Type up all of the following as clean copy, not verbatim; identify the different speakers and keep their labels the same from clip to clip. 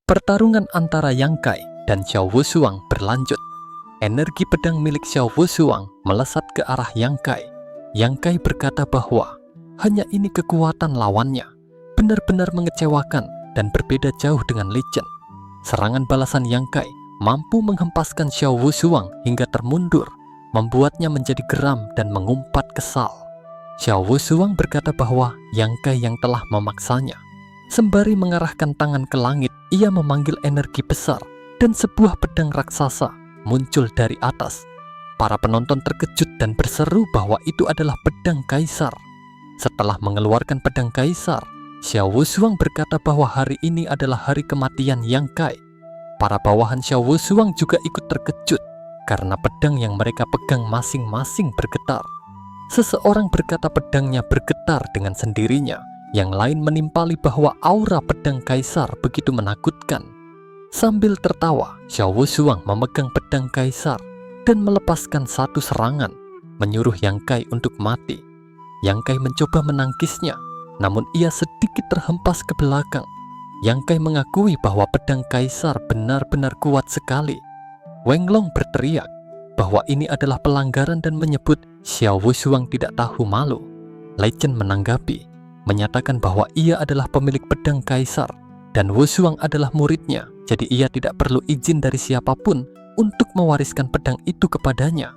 Speaker 1: Pertarungan antara Yang Kai dan Xiao Wushuang berlanjut. Energi pedang milik Xiao Wushuang melesat ke arah Yang Kai. Yang Kai berkata bahwa hanya ini kekuatan lawannya. Benar-benar mengecewakan dan berbeda jauh dengan Li Chen. Serangan balasan Yang Kai mampu menghempaskan Xiao Wushuang hingga termundur, membuatnya menjadi geram dan mengumpat kesal. Xiao Wushuang berkata bahwa Yang Kai yang telah memaksanya. Sembari mengarahkan tangan ke langit, ia memanggil energi besar dan sebuah pedang raksasa muncul dari atas. Para penonton terkejut dan berseru bahwa itu adalah pedang kaisar. Setelah mengeluarkan pedang kaisar, Xiao Wushuang berkata bahwa hari ini adalah hari kematian Yang Kai. Para bawahan Xiao Wushuang juga ikut terkejut karena pedang yang mereka pegang masing-masing bergetar. Seseorang berkata pedangnya bergetar dengan sendirinya, yang lain menimpali bahwa aura pedang kaisar begitu menakutkan. Sambil tertawa, Xiao Wushuang memegang pedang kaisar dan melepaskan satu serangan, menyuruh Yang Kai untuk mati. Yang Kai mencoba menangkisnya, namun ia sedikit terhempas ke belakang. Yang Kai mengakui bahwa pedang kaisar benar-benar kuat sekali. Weng Long berteriak bahwa ini adalah pelanggaran dan menyebut Xiao Wushuang tidak tahu malu. Li Chen menanggapi, menyatakan bahwa ia adalah pemilik pedang kaisar dan Wushuang adalah muridnya, jadi ia tidak perlu izin dari siapapun untuk mewariskan pedang itu kepadanya.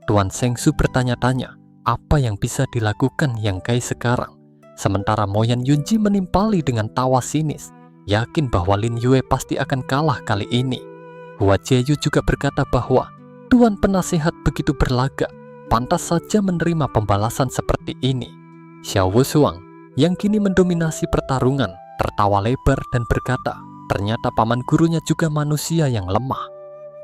Speaker 1: Tuan Shengsu bertanya-tanya, apa yang bisa dilakukan Yang Kai sekarang? Sementara Mo Yan Yunji menimpali dengan tawa sinis, yakin bahwa Lin Yue pasti akan kalah kali ini. Hua Jieyu juga berkata bahwa Tuan penasehat begitu berlagak, pantas saja menerima pembalasan seperti ini. Xiao Wushuang yang kini mendominasi pertarungan tertawa lebar dan berkata, ternyata paman gurunya juga manusia yang lemah.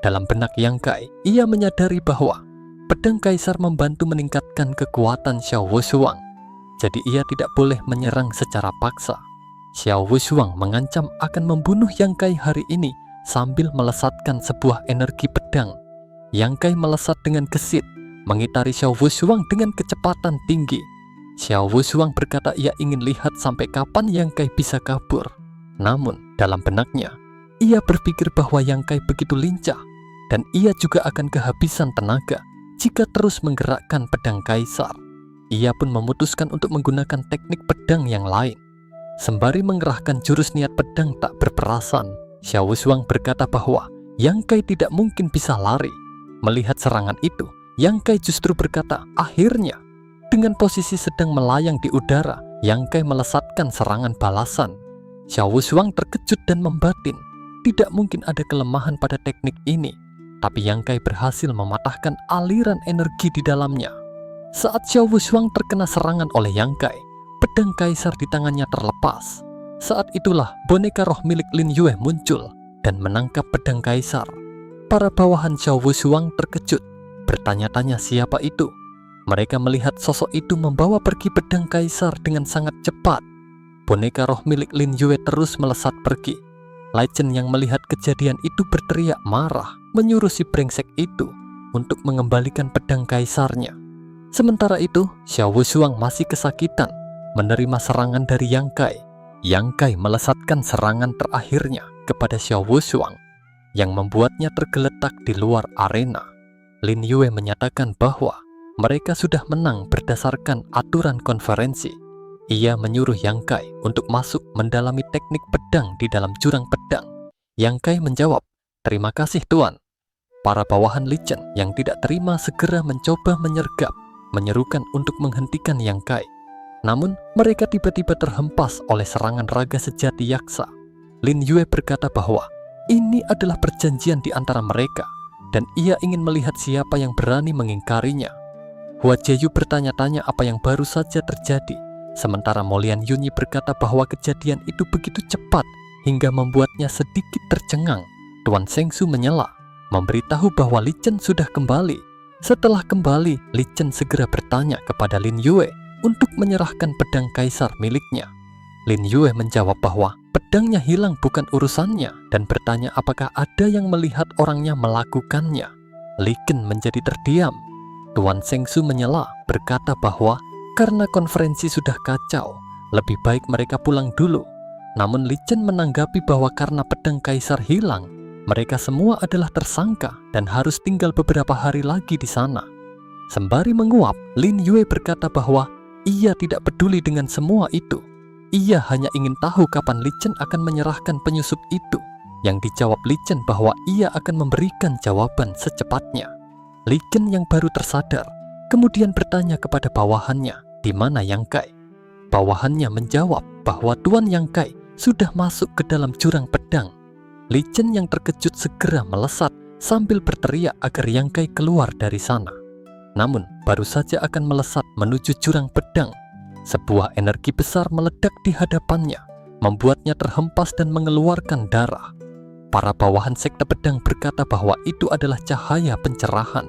Speaker 1: Dalam benak Yang Kai, ia menyadari bahwa pedang kaisar membantu meningkatkan kekuatan Xiao Wushuang. Jadi ia tidak boleh menyerang secara paksa. Xiao Wushuang mengancam akan membunuh Yang Kai hari ini sambil melesatkan sebuah energi pedang. Yang Kai melesat dengan gesit, mengitari Xiao Wushuang dengan kecepatan tinggi. Xiao Wushuang berkata ia ingin lihat sampai kapan Yang Kai bisa kabur. Namun dalam benaknya, ia berpikir bahwa Yang Kai begitu lincah dan ia juga akan kehabisan tenaga jika terus menggerakkan pedang kaisar. Ia pun memutuskan untuk menggunakan teknik pedang yang lain. Sembari mengerahkan jurus niat pedang tak berperasan, Xiao Wushuang berkata bahwa Yang Kai tidak mungkin bisa lari. Melihat serangan itu, Yang Kai justru berkata, akhirnya. Dengan posisi sedang melayang di udara, Yang Kai melesatkan serangan balasan. Xiao Wushuang terkejut dan membatin. Tidak mungkin ada kelemahan pada teknik ini. Tapi Yang Kai berhasil mematahkan aliran energi di dalamnya. Saat Xiao Wushuang terkena serangan oleh Yang Kai, pedang kaisar di tangannya terlepas. Saat itulah boneka roh milik Lin Yue muncul dan menangkap pedang kaisar. Para bawahan Xiao Wushuang terkejut, bertanya-tanya siapa itu. Mereka melihat sosok itu membawa pergi pedang kaisar dengan sangat cepat. Boneka roh milik Lin Yue terus melesat pergi. Li Chen yang melihat kejadian itu berteriak marah, menyuruh si brengsek itu untuk mengembalikan pedang kaisarnya. Sementara itu, Xiao Wushuang masih kesakitan menerima serangan dari Yang Kai. Yang Kai melesatkan serangan terakhirnya kepada Xiao Wushuang yang membuatnya tergeletak di luar arena. Lin Yue menyatakan bahwa mereka sudah menang berdasarkan aturan konferensi. Ia menyuruh Yang Kai untuk masuk mendalami teknik pedang di dalam jurang pedang. Yang Kai menjawab, terima kasih Tuan. Para bawahan Li Chen yang tidak terima segera mencoba menyergap, menyerukan untuk menghentikan Yang Kai. Namun mereka tiba-tiba terhempas oleh serangan raga sejati yaksa. Lin Yue berkata bahwa ini adalah perjanjian di antara mereka dan ia ingin melihat siapa yang berani mengingkarinya. Hua Jieyu bertanya-tanya apa yang baru saja terjadi, sementara Mo Yan Yunyi berkata bahwa kejadian itu begitu cepat hingga membuatnya sedikit tercengang. Tuan Shengsu menyela, memberitahu bahwa Li Chen sudah kembali. Setelah kembali, Li Chen segera bertanya kepada Lin Yue untuk menyerahkan pedang kaisar miliknya. Lin Yue menjawab bahwa pedangnya hilang bukan urusannya dan bertanya apakah ada yang melihat orangnya melakukannya. Li Ken menjadi terdiam. Tuan Shengsu menyela, berkata bahwa karena konferensi sudah kacau, lebih baik mereka pulang dulu. Namun Li Chen menanggapi bahwa karena pedang kaisar hilang, mereka semua adalah tersangka dan harus tinggal beberapa hari lagi di sana. Sembari menguap, Lin Yue berkata bahwa ia tidak peduli dengan semua itu. Ia hanya ingin tahu kapan Li Chen akan menyerahkan penyusup itu. Yang dijawab Li Chen bahwa ia akan memberikan jawaban secepatnya. Li Chen yang baru tersadar, kemudian bertanya kepada bawahannya, di mana Yang Kai. Bawahannya menjawab bahwa Tuan Yang Kai sudah masuk ke dalam jurang pedang. Li Chen yang terkejut segera melesat sambil berteriak agar Yang Kai keluar dari sana. Namun, baru saja akan melesat menuju jurang pedang, sebuah energi besar meledak di hadapannya, membuatnya terhempas dan mengeluarkan darah. Para bawahan sekte pedang berkata bahwa itu adalah cahaya pencerahan.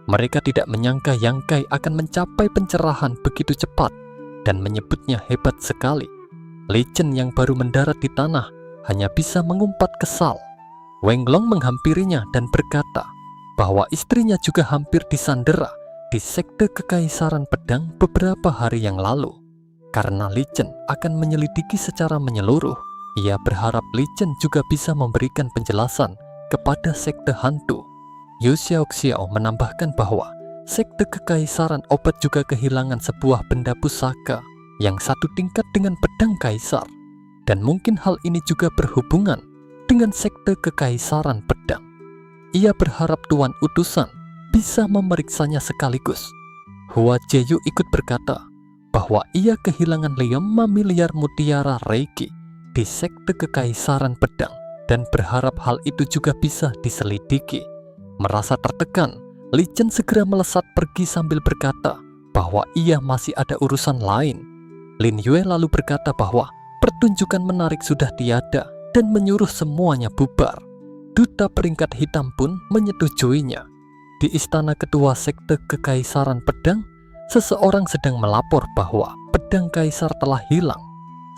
Speaker 1: Mereka tidak menyangka Yang Kai akan mencapai pencerahan begitu cepat dan menyebutnya hebat sekali. Li Chen yang baru mendarat di tanah hanya bisa mengumpat kesal. Weng Long menghampirinya dan berkata bahwa istrinya juga hampir disandera di sekte kekaisaran pedang beberapa hari yang lalu. Karena Li Chen akan menyelidiki secara menyeluruh, ia berharap Li Chen juga bisa memberikan penjelasan kepada sekte hantu. Yu Xiaoxiao menambahkan bahwa sekte kekaisaran obat juga kehilangan sebuah benda pusaka yang satu tingkat dengan pedang kaisar. Dan mungkin hal ini juga berhubungan dengan sekte kekaisaran pedang. Ia berharap Tuan Utusan bisa memeriksanya sekaligus. Hua Jieyu ikut berkata bahwa ia kehilangan 5 miliar mutiara Reiki di sekte kekaisaran pedang dan berharap hal itu juga bisa diselidiki. Merasa tertekan, Li Chen segera melesat pergi sambil berkata bahwa ia masih ada urusan lain. Lin Yue lalu berkata bahwa pertunjukan menarik sudah tiada dan menyuruh semuanya bubar. Duta peringkat hitam pun menyetujuinya. Di istana ketua sekte kekaisaran pedang, seseorang sedang melapor bahwa pedang kaisar telah hilang.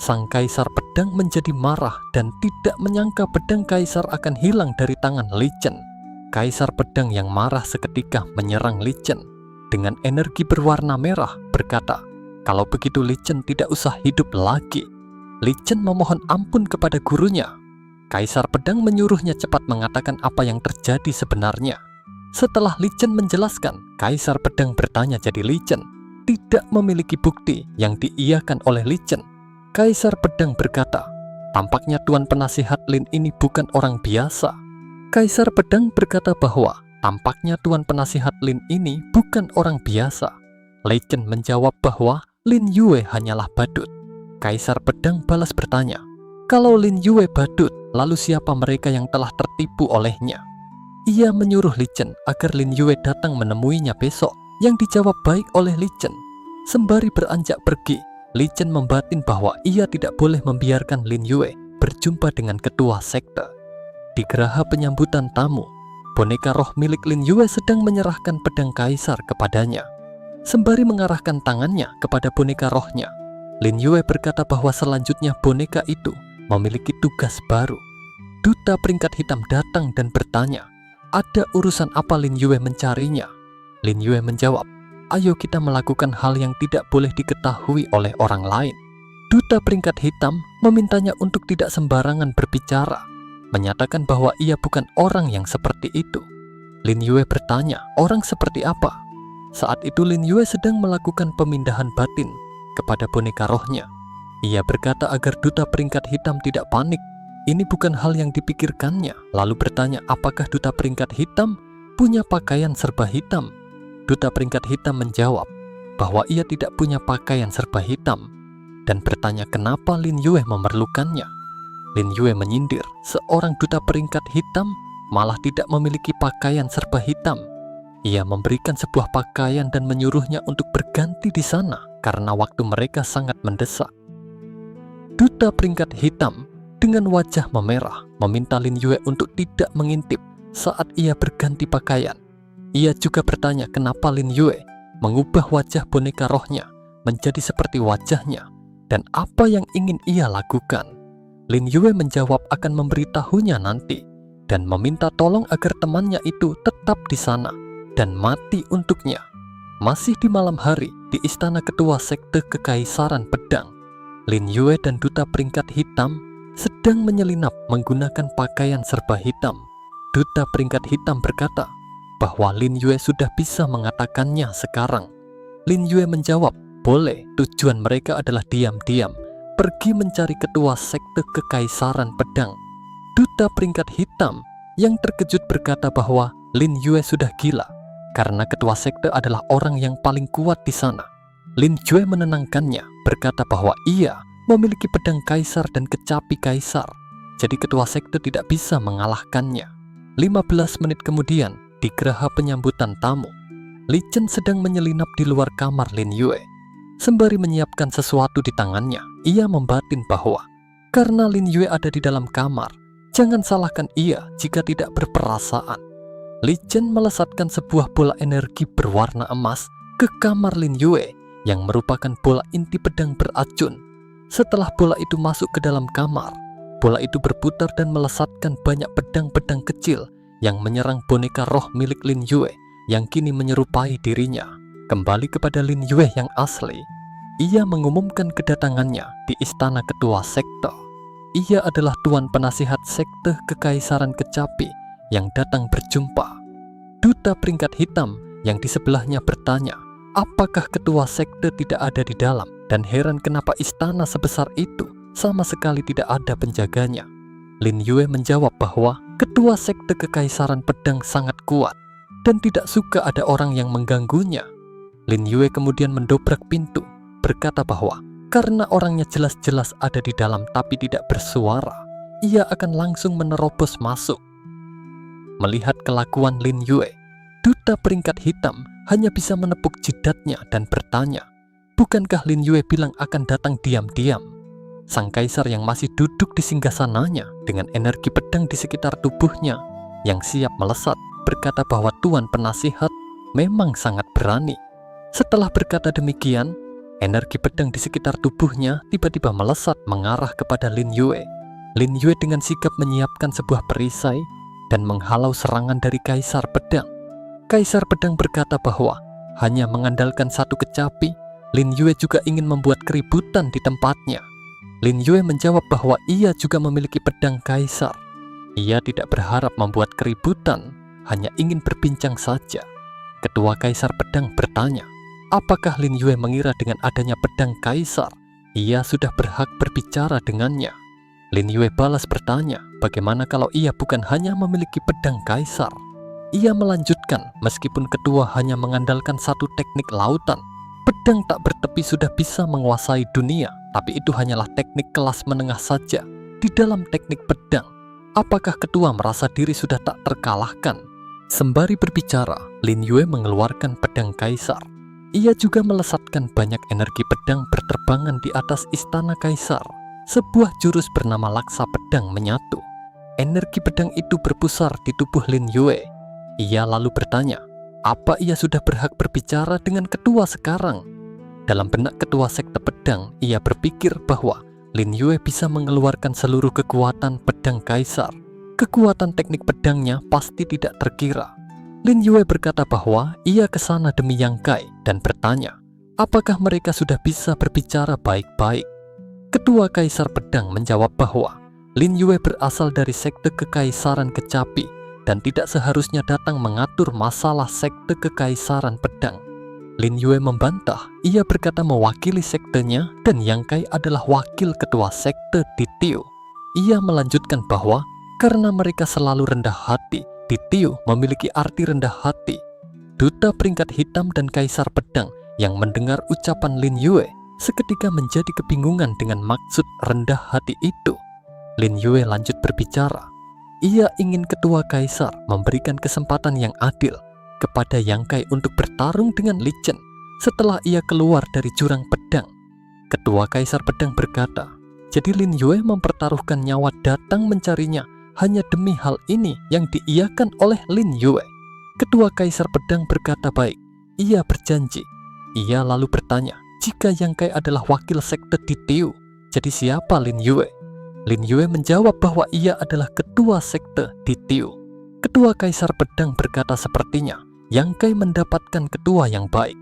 Speaker 1: Sang kaisar pedang menjadi marah dan tidak menyangka pedang kaisar akan hilang dari tangan Li Chen. Kaisar pedang yang marah seketika menyerang Li Chen dengan energi berwarna merah, berkata, kalau begitu Li Chen tidak usah hidup lagi. Li Chen memohon ampun kepada gurunya. Kaisar pedang menyuruhnya cepat mengatakan apa yang terjadi sebenarnya. Setelah Li Chen menjelaskan, Kaisar pedang bertanya jadi Li Chen tidak memiliki bukti yang diiyakan oleh Li Chen. Kaisar pedang berkata, tampaknya Tuan Penasihat Lin ini bukan orang biasa. Kaisar pedang berkata bahwa tampaknya Tuan Penasihat Lin ini bukan orang biasa. Li Chen menjawab bahwa Lin Yue hanyalah badut. Kaisar pedang balas bertanya, kalau Lin Yue badut, lalu siapa mereka yang telah tertipu olehnya? Ia menyuruh Li Chen agar Lin Yue datang menemuinya besok, yang dijawab baik oleh Li Chen. Sembari beranjak pergi, Li Chen membatin bahwa ia tidak boleh membiarkan Lin Yue berjumpa dengan ketua sekte. Di geraha penyambutan tamu, boneka roh milik Lin Yue sedang menyerahkan pedang kaisar kepadanya. Sembari mengarahkan tangannya kepada boneka rohnya, Lin Yue berkata bahwa selanjutnya boneka itu memiliki tugas baru. Duta peringkat hitam datang dan bertanya, ada urusan apa Lin Yue mencarinya? Lin Yue menjawab, ayo kita melakukan hal yang tidak boleh diketahui oleh orang lain. Duta peringkat hitam memintanya untuk tidak sembarangan berbicara, menyatakan bahwa ia bukan orang yang seperti itu. Lin Yue bertanya, orang seperti apa? Saat itu Lin Yue sedang melakukan pemindahan batin kepada boneka rohnya. Ia berkata agar duta peringkat hitam tidak panik. Ini bukan hal yang dipikirkannya. Lalu bertanya apakah duta peringkat hitam punya pakaian serba hitam. Duta peringkat hitam menjawab bahwa ia tidak punya pakaian serba hitam dan bertanya kenapa Lin Yue memerlukannya. Lin Yue menyindir, seorang duta peringkat hitam malah tidak memiliki pakaian serba hitam. Ia memberikan sebuah pakaian dan menyuruhnya untuk berganti di sana karena waktu mereka sangat mendesak. Duta peringkat hitam dengan wajah memerah meminta Lin Yue untuk tidak mengintip saat ia berganti pakaian. Ia juga bertanya kenapa Lin Yue mengubah wajah boneka rohnya menjadi seperti wajahnya dan apa yang ingin ia lakukan. Lin Yue menjawab akan memberitahunya nanti dan meminta tolong agar temannya itu tetap di sana dan mati untuknya. Masih di malam hari di istana ketua sekte kekaisaran pedang, Lin Yue dan duta peringkat hitam sedang menyelinap menggunakan pakaian serba hitam. Duta peringkat hitam berkata bahwa Lin Yue sudah bisa mengatakannya sekarang. Lin Yue menjawab, boleh, tujuan mereka adalah diam-diam pergi mencari ketua sekte Kekaisaran Pedang. Duta peringkat hitam yang terkejut berkata bahwa Lin Yue sudah gila karena ketua sekte adalah orang yang paling kuat di sana. Lin Yue menenangkannya, berkata bahwa ia memiliki pedang kaisar dan kecapi kaisar, jadi ketua sekte tidak bisa mengalahkannya. 15 menit kemudian, di geraha penyambutan tamu, Li Chen sedang menyelinap di luar kamar Lin Yue. Sembari menyiapkan sesuatu di tangannya, ia membatin bahwa karena Lin Yue ada di dalam kamar, jangan salahkan ia jika tidak berperasaan. Li Chen melesatkan sebuah bola energi berwarna emas ke kamar Lin Yue yang merupakan bola inti pedang beracun. Setelah bola itu masuk ke dalam kamar, bola itu berputar dan melesatkan banyak pedang-pedang kecil yang menyerang boneka roh milik Lin Yue yang kini menyerupai dirinya. Kembali kepada Lin Yue yang asli, ia mengumumkan kedatangannya di istana ketua sekte. Ia adalah tuan penasihat sekte Kekaisaran Kecapi yang datang berjumpa. Duta peringkat hitam yang di sebelahnya bertanya, apakah ketua sekte tidak ada di dalam, dan heran kenapa istana sebesar itu sama sekali tidak ada penjaganya. Lin Yue menjawab bahwa ketua sekte Kekaisaran Pedang sangat kuat dan tidak suka ada orang yang mengganggunya. Lin Yue kemudian mendobrak pintu, berkata bahwa karena orangnya jelas-jelas ada di dalam tapi tidak bersuara, ia akan langsung menerobos masuk. Melihat kelakuan Lin Yue, duta peringkat hitam hanya bisa menepuk jidatnya dan bertanya, bukankah Lin Yue bilang akan datang diam-diam? Sang kaisar yang masih duduk di singgasananya dengan energi pedang di sekitar tubuhnya yang siap melesat berkata bahwa tuan penasihat memang sangat berani. Setelah berkata demikian, energi pedang di sekitar tubuhnya tiba-tiba melesat mengarah kepada Lin Yue. Lin Yue dengan sigap menyiapkan sebuah perisai dan menghalau serangan dari kaisar pedang. Kaisar pedang berkata bahwa hanya mengandalkan satu kecapi, Lin Yue juga ingin membuat keributan di tempatnya. Lin Yue menjawab bahwa ia juga memiliki pedang kaisar. Ia tidak berharap membuat keributan, hanya ingin berbincang saja. Ketua kaisar pedang bertanya, apakah Lin Yue mengira dengan adanya pedang kaisar, ia sudah berhak berbicara dengannya? Lin Yue balas bertanya, bagaimana kalau ia bukan hanya memiliki pedang kaisar? Ia melanjutkan, meskipun ketua hanya mengandalkan satu teknik lautan, pedang tak bertepi sudah bisa menguasai dunia, tapi itu hanyalah teknik kelas menengah saja. Di dalam teknik pedang, apakah ketua merasa diri sudah tak terkalahkan? Sembari berbicara, Lin Yue mengeluarkan pedang kaisar. Ia juga melesatkan banyak energi pedang berterbangan di atas istana kaisar. Sebuah jurus bernama laksa pedang menyatu. Energi pedang itu berpusar di tubuh Lin Yue. Ia lalu bertanya, apa ia sudah berhak berbicara dengan ketua sekarang? Dalam benak ketua sekte pedang, ia berpikir bahwa Lin Yue bisa mengeluarkan seluruh kekuatan pedang kaisar. Kekuatan teknik pedangnya pasti tidak terkira. Lin Yue berkata bahwa ia ke sana demi Yang Kai dan bertanya, apakah mereka sudah bisa berbicara baik-baik? Ketua kaisar pedang menjawab bahwa Lin Yue berasal dari sekte Kekaisaran Kecapi dan tidak seharusnya datang mengatur masalah sekte Kekaisaran Pedang. Lin Yue membantah, ia berkata mewakili sektenya dan Yang Kai adalah wakil ketua sekte di Tiu. Ia melanjutkan bahwa karena mereka selalu rendah hati, di Tiu memiliki arti rendah hati. Duta peringkat hitam dan kaisar pedang yang mendengar ucapan Lin Yue seketika menjadi kebingungan dengan maksud rendah hati itu. Lin Yue lanjut berbicara. Ia ingin ketua kaisar memberikan kesempatan yang adil kepada Yang Kai untuk bertarung dengan Li Chen setelah ia keluar dari jurang pedang. Ketua kaisar pedang berkata, jadi Lin Yue mempertaruhkan nyawa datang mencarinya hanya demi hal ini yang diiyakan oleh Lin Yue. Ketua kaisar pedang berkata baik, ia berjanji. Ia lalu bertanya, jika Yang Kai adalah wakil sekte di Tiu, jadi siapa Lin Yue? Lin Yue menjawab bahwa ia adalah ketua sekte di Tiu. Ketua kaisar pedang berkata sepertinya Yang Kai mendapatkan ketua yang baik.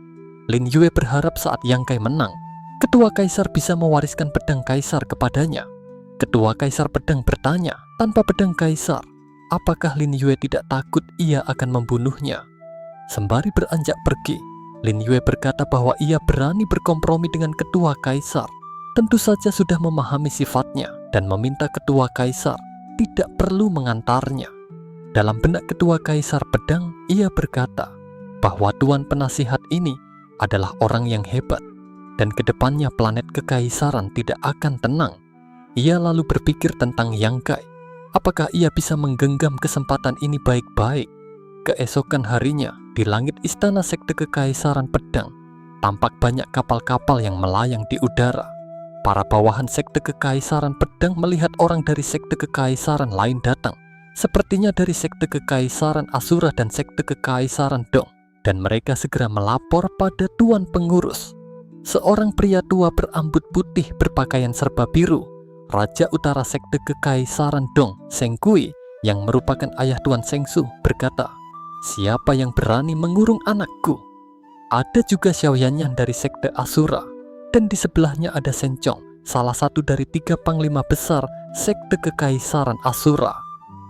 Speaker 1: Lin Yue berharap saat Yang Kai menang, ketua kaisar bisa mewariskan pedang kaisar kepadanya. Ketua kaisar pedang bertanya, tanpa pedang kaisar, apakah Lin Yue tidak takut ia akan membunuhnya? Sembari beranjak pergi, Lin Yue berkata bahwa ia berani berkompromi dengan ketua kaisar. Tentu saja sudah memahami sifatnya dan meminta ketua kaisar tidak perlu mengantarnya. Dalam benak ketua kaisar pedang, ia berkata bahwa tuan penasihat ini adalah orang yang hebat dan kedepannya planet kekaisaran tidak akan tenang. Ia lalu berpikir tentang Yang Kai. Apakah ia bisa menggenggam kesempatan ini baik-baik? Keesokan harinya, di langit istana sekte kekaisaran pedang, tampak banyak kapal-kapal yang melayang di udara. Para bawahan sekte kekaisaran pedang melihat orang dari sekte kekaisaran lain datang, sepertinya dari sekte kekaisaran Asura dan sekte kekaisaran Dong, dan mereka segera melapor pada tuan pengurus. Seorang pria tua berambut putih berpakaian serba biru, Raja Utara sekte kekaisaran Dong, Seng Kui, yang merupakan ayah tuan Sengsu, berkata, "Siapa yang berani mengurung anakku?" Ada juga Xiao Yanyan dari sekte Asura, dan di sebelahnya ada Shen Chong, salah satu dari 3 panglima besar sekte kekaisaran Asura.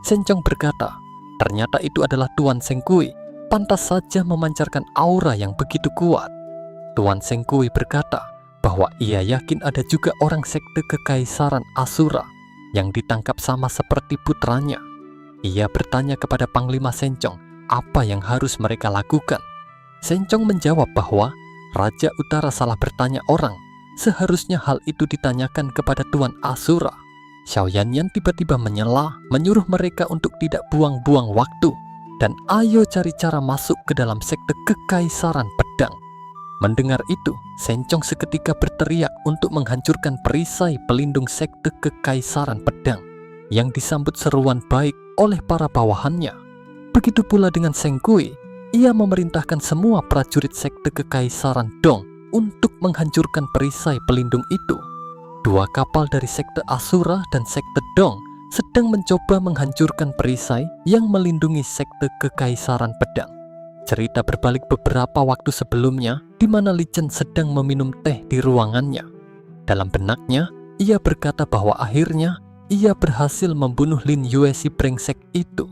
Speaker 1: Shen Chong berkata, ternyata itu adalah Tuan Seng Kui, pantas saja memancarkan aura yang begitu kuat. Tuan Seng Kui berkata bahwa ia yakin ada juga orang sekte kekaisaran Asura yang ditangkap sama seperti putranya. Ia bertanya kepada Panglima Shen Chong apa yang harus mereka lakukan. Shen Chong menjawab bahwa Raja Utara salah bertanya orang, seharusnya hal itu ditanyakan kepada Tuan Asura. Xiao Yanyan tiba-tiba menyela, menyuruh mereka untuk tidak buang-buang waktu, dan ayo cari cara masuk ke dalam sekte kekaisaran pedang. Mendengar itu, Shen Chong seketika berteriak untuk menghancurkan perisai pelindung sekte kekaisaran pedang, yang disambut seruan baik oleh para bawahannya. Begitu pula dengan Seng Kui, ia memerintahkan semua prajurit sekte kekaisaran Dong untuk menghancurkan perisai pelindung itu. 2 kapal dari sekte Asura dan sekte Dong sedang mencoba menghancurkan perisai yang melindungi sekte kekaisaran pedang. Cerita berbalik beberapa waktu sebelumnya, di mana Li Chen sedang meminum teh di ruangannya. Dalam benaknya, ia berkata bahwa akhirnya ia berhasil membunuh Lin Yue si brengsek itu.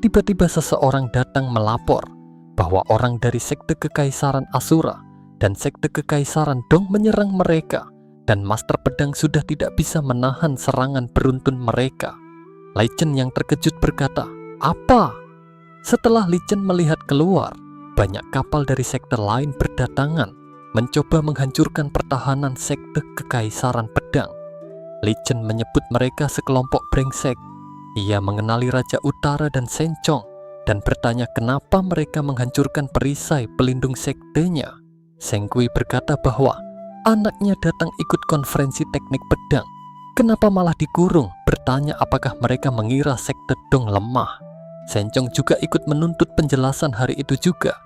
Speaker 1: Tiba-tiba seseorang datang melapor bahwa orang dari sekte kekaisaran Asura dan sekte kekaisaran Dong menyerang mereka, dan Master Pedang sudah tidak bisa menahan serangan beruntun mereka. Li Chen yang terkejut berkata, "Apa?" Setelah Li Chen melihat keluar, banyak kapal dari sekte lain berdatangan, mencoba menghancurkan pertahanan sekte kekaisaran pedang. Li Chen menyebut mereka sekelompok brengsek. Ia mengenali Raja Utara dan Shen Chong, dan bertanya kenapa mereka menghancurkan perisai pelindung sektenya. Seng Kui berkata bahwa anaknya datang ikut konferensi teknik pedang. Kenapa malah dikurung? Bertanya apakah mereka mengira sekte Dong lemah. Shen Chong juga ikut menuntut penjelasan hari itu juga.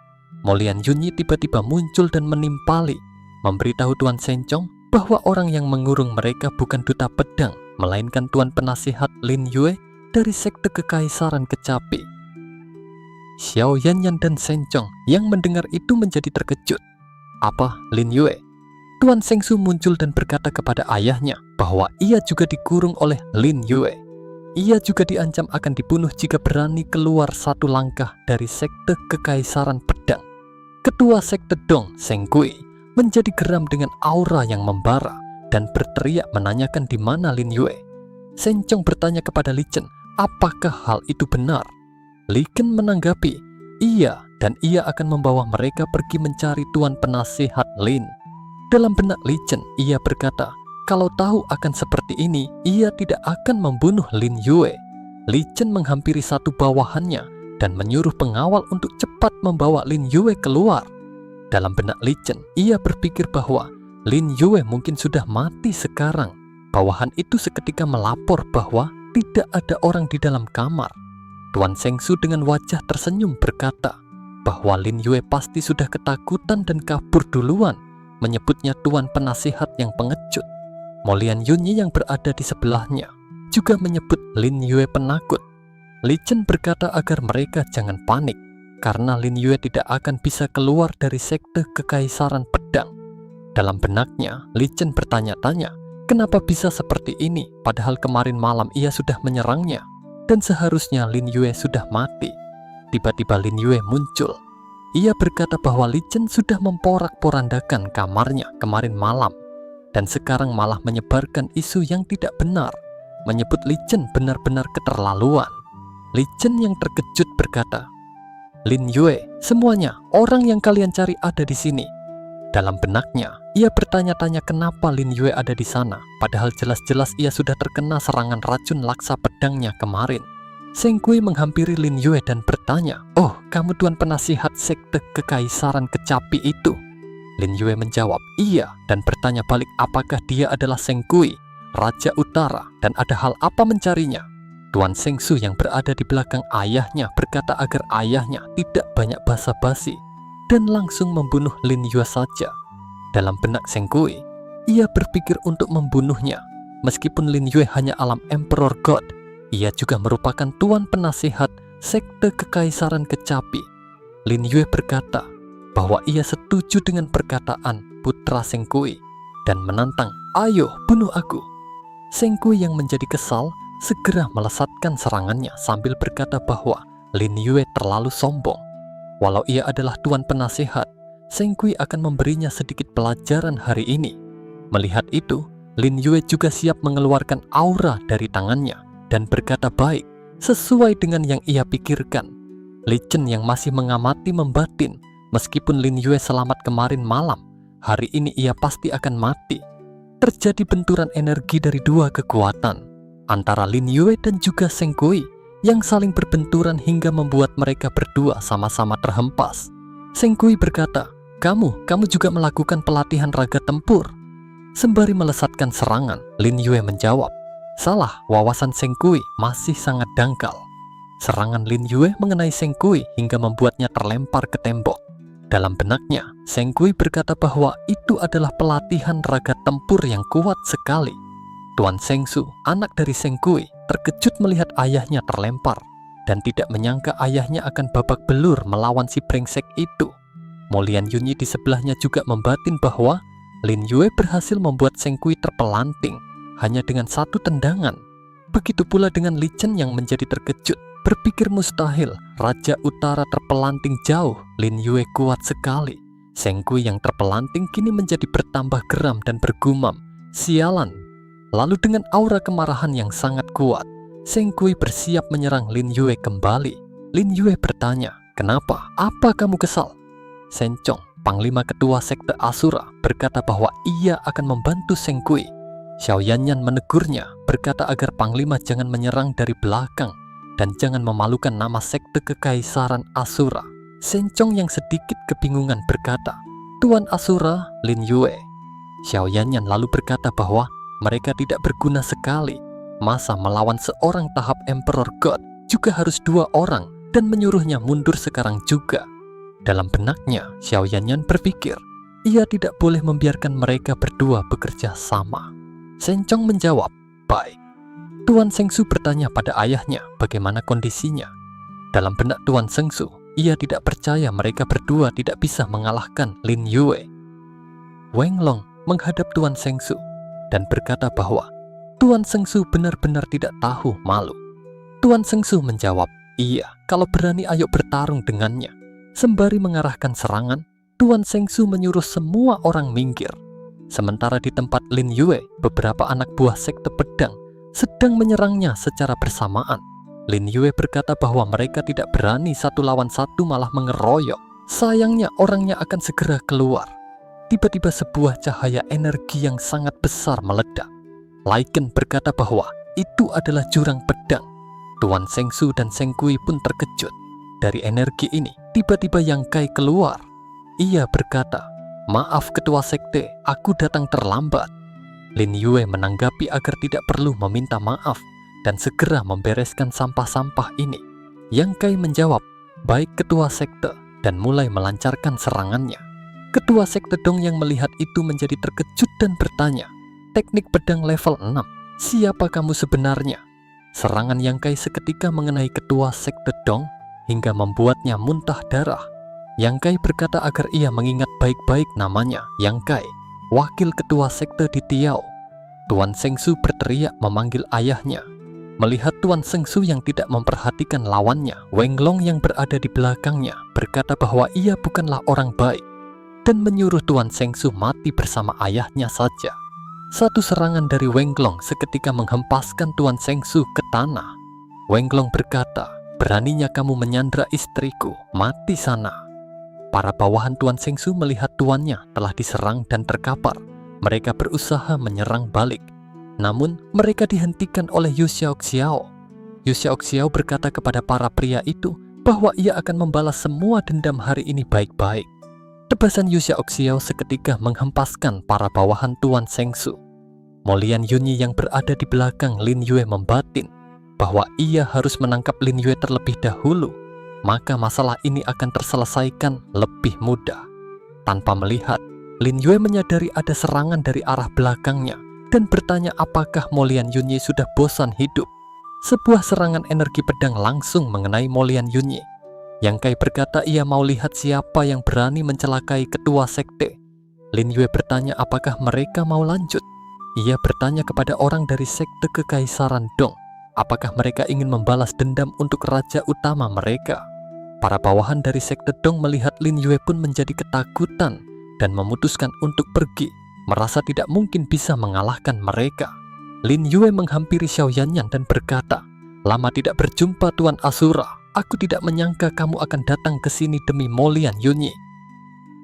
Speaker 1: Molian Yunyi tiba-tiba muncul dan menimpali, memberitahu Tuan Shen Chong bahwa orang yang mengurung mereka bukan duta pedang, melainkan Tuan Penasihat Lin Yue dari sekte kekaisaran kecapi. Xiao Yanyan dan Shen Chong yang mendengar itu menjadi terkejut. "Apa, Lin Yue?" Tuan Sengsu muncul dan berkata kepada ayahnya bahwa ia juga dikurung oleh Lin Yue. Ia juga diancam akan dibunuh jika berani keluar 1 langkah dari sekte kekaisaran pedang. Ketua sekte Dong, Seng Kui, menjadi geram dengan aura yang membara dan berteriak menanyakan di mana Lin Yue. Shen Chong bertanya kepada Li Chen, apakah hal itu benar? Li Chen menanggapi, iya, dan ia akan membawa mereka pergi mencari Tuan Penasihat Lin. Dalam benak Li Chen, ia berkata, kalau tahu akan seperti ini, ia tidak akan membunuh Lin Yue. Li Chen menghampiri satu bawahannya dan menyuruh pengawal untuk cepat membawa Lin Yue keluar. Dalam benak Li Chen, ia berpikir bahwa Lin Yue mungkin sudah mati sekarang. Bawahan itu seketika melapor bahwa tidak ada orang di dalam kamar. Tuan Sengsu dengan wajah tersenyum berkata bahwa Lin Yue pasti sudah ketakutan dan kabur duluan, menyebutnya Tuan Penasihat yang pengecut. Molian Yunyi yang berada di sebelahnya juga menyebut Lin Yue penakut. Li Chen berkata agar mereka jangan panik, karena Lin Yue tidak akan bisa keluar dari sekte kekaisaran pedang. Dalam benaknya, Li Chen bertanya-tanya, kenapa bisa seperti ini padahal kemarin malam ia sudah menyerangnya dan seharusnya Lin Yue sudah mati. Tiba-tiba Lin Yue muncul. Ia berkata bahwa Li Chen sudah memporak-porandakan kamarnya kemarin malam dan sekarang malah menyebarkan isu yang tidak benar, menyebut Li Chen benar-benar keterlaluan. Li Chen yang terkejut berkata, "Lin Yue, semuanya orang yang kalian cari ada di sini." Dalam benaknya, ia bertanya-tanya kenapa Lin Yue ada di sana, padahal jelas-jelas ia sudah terkena serangan racun laksa pedangnya kemarin. Seng Kui menghampiri Lin Yue dan bertanya, "Oh, kamu tuan penasihat sekte kekaisaran kecapi itu?" Lin Yue menjawab, "Iya," dan bertanya balik apakah dia adalah Seng Kui, Raja Utara, dan ada hal apa mencarinya. Tuan Seng Su yang berada di belakang ayahnya berkata agar ayahnya tidak banyak basa-basi dan langsung membunuh Lin Yue saja. Dalam benak Seng Kui, ia berpikir untuk membunuhnya. Meskipun Lin Yue hanya alam Emperor God, ia juga merupakan tuan penasihat sekte kekaisaran kecapi. Lin Yue berkata bahwa ia setuju dengan perkataan putra Seng Kui dan menantang, "Ayo bunuh aku." Seng Kui yang menjadi kesal segera melesatkan serangannya sambil berkata bahwa Lin Yue terlalu sombong. Walau ia adalah tuan penasihat, Seng Kui akan memberinya sedikit pelajaran hari ini. Melihat itu, Lin Yue juga siap mengeluarkan aura dari tangannya dan berkata baik, sesuai dengan yang ia pikirkan. Li Chen yang masih mengamati membatin, meskipun Lin Yue selamat kemarin malam, hari ini ia pasti akan mati. Terjadi benturan energi dari dua kekuatan antara Lin Yue dan juga Seng Kui yang saling berbenturan hingga membuat mereka berdua sama-sama terhempas. Seng Kui berkata, Kamu juga melakukan pelatihan raga tempur." Sembari melesatkan serangan, Lin Yue menjawab, "Salah, wawasan Seng Kui masih sangat dangkal." Serangan Lin Yue mengenai Seng Kui hingga membuatnya terlempar ke tembok. Dalam benaknya, Seng Kui berkata bahwa itu adalah pelatihan raga tempur yang kuat sekali. Tuan Seng Su, anak dari Seng Kui, terkejut melihat ayahnya terlempar dan tidak menyangka ayahnya akan babak belur melawan si brengsek itu. Molian Yunyi di sebelahnya juga membatin bahwa Lin Yue berhasil membuat Seng Kui terpelanting hanya dengan satu tendangan. Begitu pula dengan Li Chen yang menjadi terkejut, berpikir mustahil Raja Utara terpelanting jauh. Lin Yue kuat sekali. Seng Kui yang terpelanting kini menjadi bertambah geram dan bergumam, "Sialan." Lalu dengan aura kemarahan yang sangat kuat, Seng Kui bersiap menyerang Lin Yue kembali. Lin Yue bertanya, "Kenapa? Apa kamu kesal?" Sen Chong, Panglima Ketua Sekte Asura, berkata bahwa ia akan membantu Seng Kui. Xiao Yanyan menegurnya, berkata agar Panglima jangan menyerang dari belakang dan jangan memalukan nama Sekte Kekaisaran Asura. Sen Chong yang sedikit kebingungan berkata, "Tuan Asura, Lin Yue." Xiao Yanyan lalu berkata bahwa mereka tidak berguna sekali. Masa melawan seorang tahap Emperor God juga harus dua orang dan menyuruhnya mundur sekarang juga. Dalam benaknya, Xiao Yanyan berpikir, ia tidak boleh membiarkan mereka berdua bekerja sama. Sen Chong menjawab, "Baik." Tuan Seng Su bertanya pada ayahnya bagaimana kondisinya. Dalam benak Tuan Seng Su, ia tidak percaya mereka berdua tidak bisa mengalahkan Lin Yue. Weng Long menghadap Tuan Seng Su dan berkata bahwa Tuan Seng Su benar-benar tidak tahu malu. Tuan Seng Su menjawab, "Iya, kalau berani ayo bertarung dengannya." Sembari mengarahkan serangan, Tuan Seng Su menyuruh semua orang minggir. Sementara di tempat Lin Yue, beberapa anak buah sekte pedang sedang menyerangnya secara bersamaan. Lin Yue berkata bahwa mereka tidak berani satu lawan satu, malah mengeroyok. Sayangnya orangnya akan segera keluar. Tiba-tiba sebuah cahaya energi yang sangat besar meledak. Laiken berkata bahwa itu adalah jurang pedang. Tuan Seng Su dan Seng Kui pun terkejut. Dari energi ini, tiba-tiba Yang Kai keluar. Ia berkata, "Maaf Ketua Sekte, aku datang terlambat." Lin Yue menanggapi agar tidak perlu meminta maaf dan segera membereskan sampah-sampah ini. Yang Kai menjawab, "Baik Ketua Sekte," dan mulai melancarkan serangannya. Ketua Sekte Dong yang melihat itu menjadi terkejut dan bertanya, "Teknik pedang level 6, siapa kamu sebenarnya?" Serangan Yang Kai seketika mengenai Ketua Sekte Dong hingga membuatnya muntah darah. Yang Kai berkata agar ia mengingat baik-baik namanya, Yang Kai. wakil ketua sekte di Tiao. Tuan Sengsu berteriak memanggil ayahnya. Melihat Tuan Sengsu yang tidak memperhatikan lawannya, Wenglong yang berada di belakangnya berkata bahwa ia bukanlah orang baik dan menyuruh Tuan Sengsu mati bersama ayahnya saja. Satu serangan dari Wenglong seketika menghempaskan Tuan Sengsu ke tanah. Wenglong berkata, "Beraninya kamu menyandra istriku, mati sana." Para bawahan Tuan Sengsu melihat tuannya telah diserang dan terkapar. Mereka berusaha menyerang balik. Namun, mereka dihentikan oleh Yu Xiaoxiao. Yu Xiaoxiao berkata kepada para pria itu bahwa ia akan membalas semua dendam hari ini baik-baik. Tebasan Yu Xiaoxiao seketika menghempaskan para bawahan Tuan Sengsu. Molian Yunyi yang berada di belakang Lin Yue membatin bahwa ia harus menangkap Lin Yue terlebih dahulu, maka masalah ini akan terselesaikan lebih mudah. Tanpa melihat, Lin Yue menyadari ada serangan dari arah belakangnya dan bertanya apakah Molian Yunyi sudah bosan hidup. Sebuah serangan energi pedang langsung mengenai Molian Yunyi. Yang Kai berkata ia mau lihat siapa yang berani mencelakai ketua sekte. Lin Yue bertanya apakah mereka mau lanjut. Ia bertanya kepada orang dari sekte Kekaisaran Dong, apakah mereka ingin membalas dendam untuk raja utama mereka. Para bawahan dari sekte Dong melihat Lin Yue pun menjadi ketakutan dan memutuskan untuk pergi, merasa tidak mungkin bisa mengalahkan mereka. Lin Yue menghampiri Xiao Yanyan dan berkata, "Lama tidak berjumpa Tuan Asura. Aku tidak menyangka kamu akan datang ke sini demi Molian Yunyi."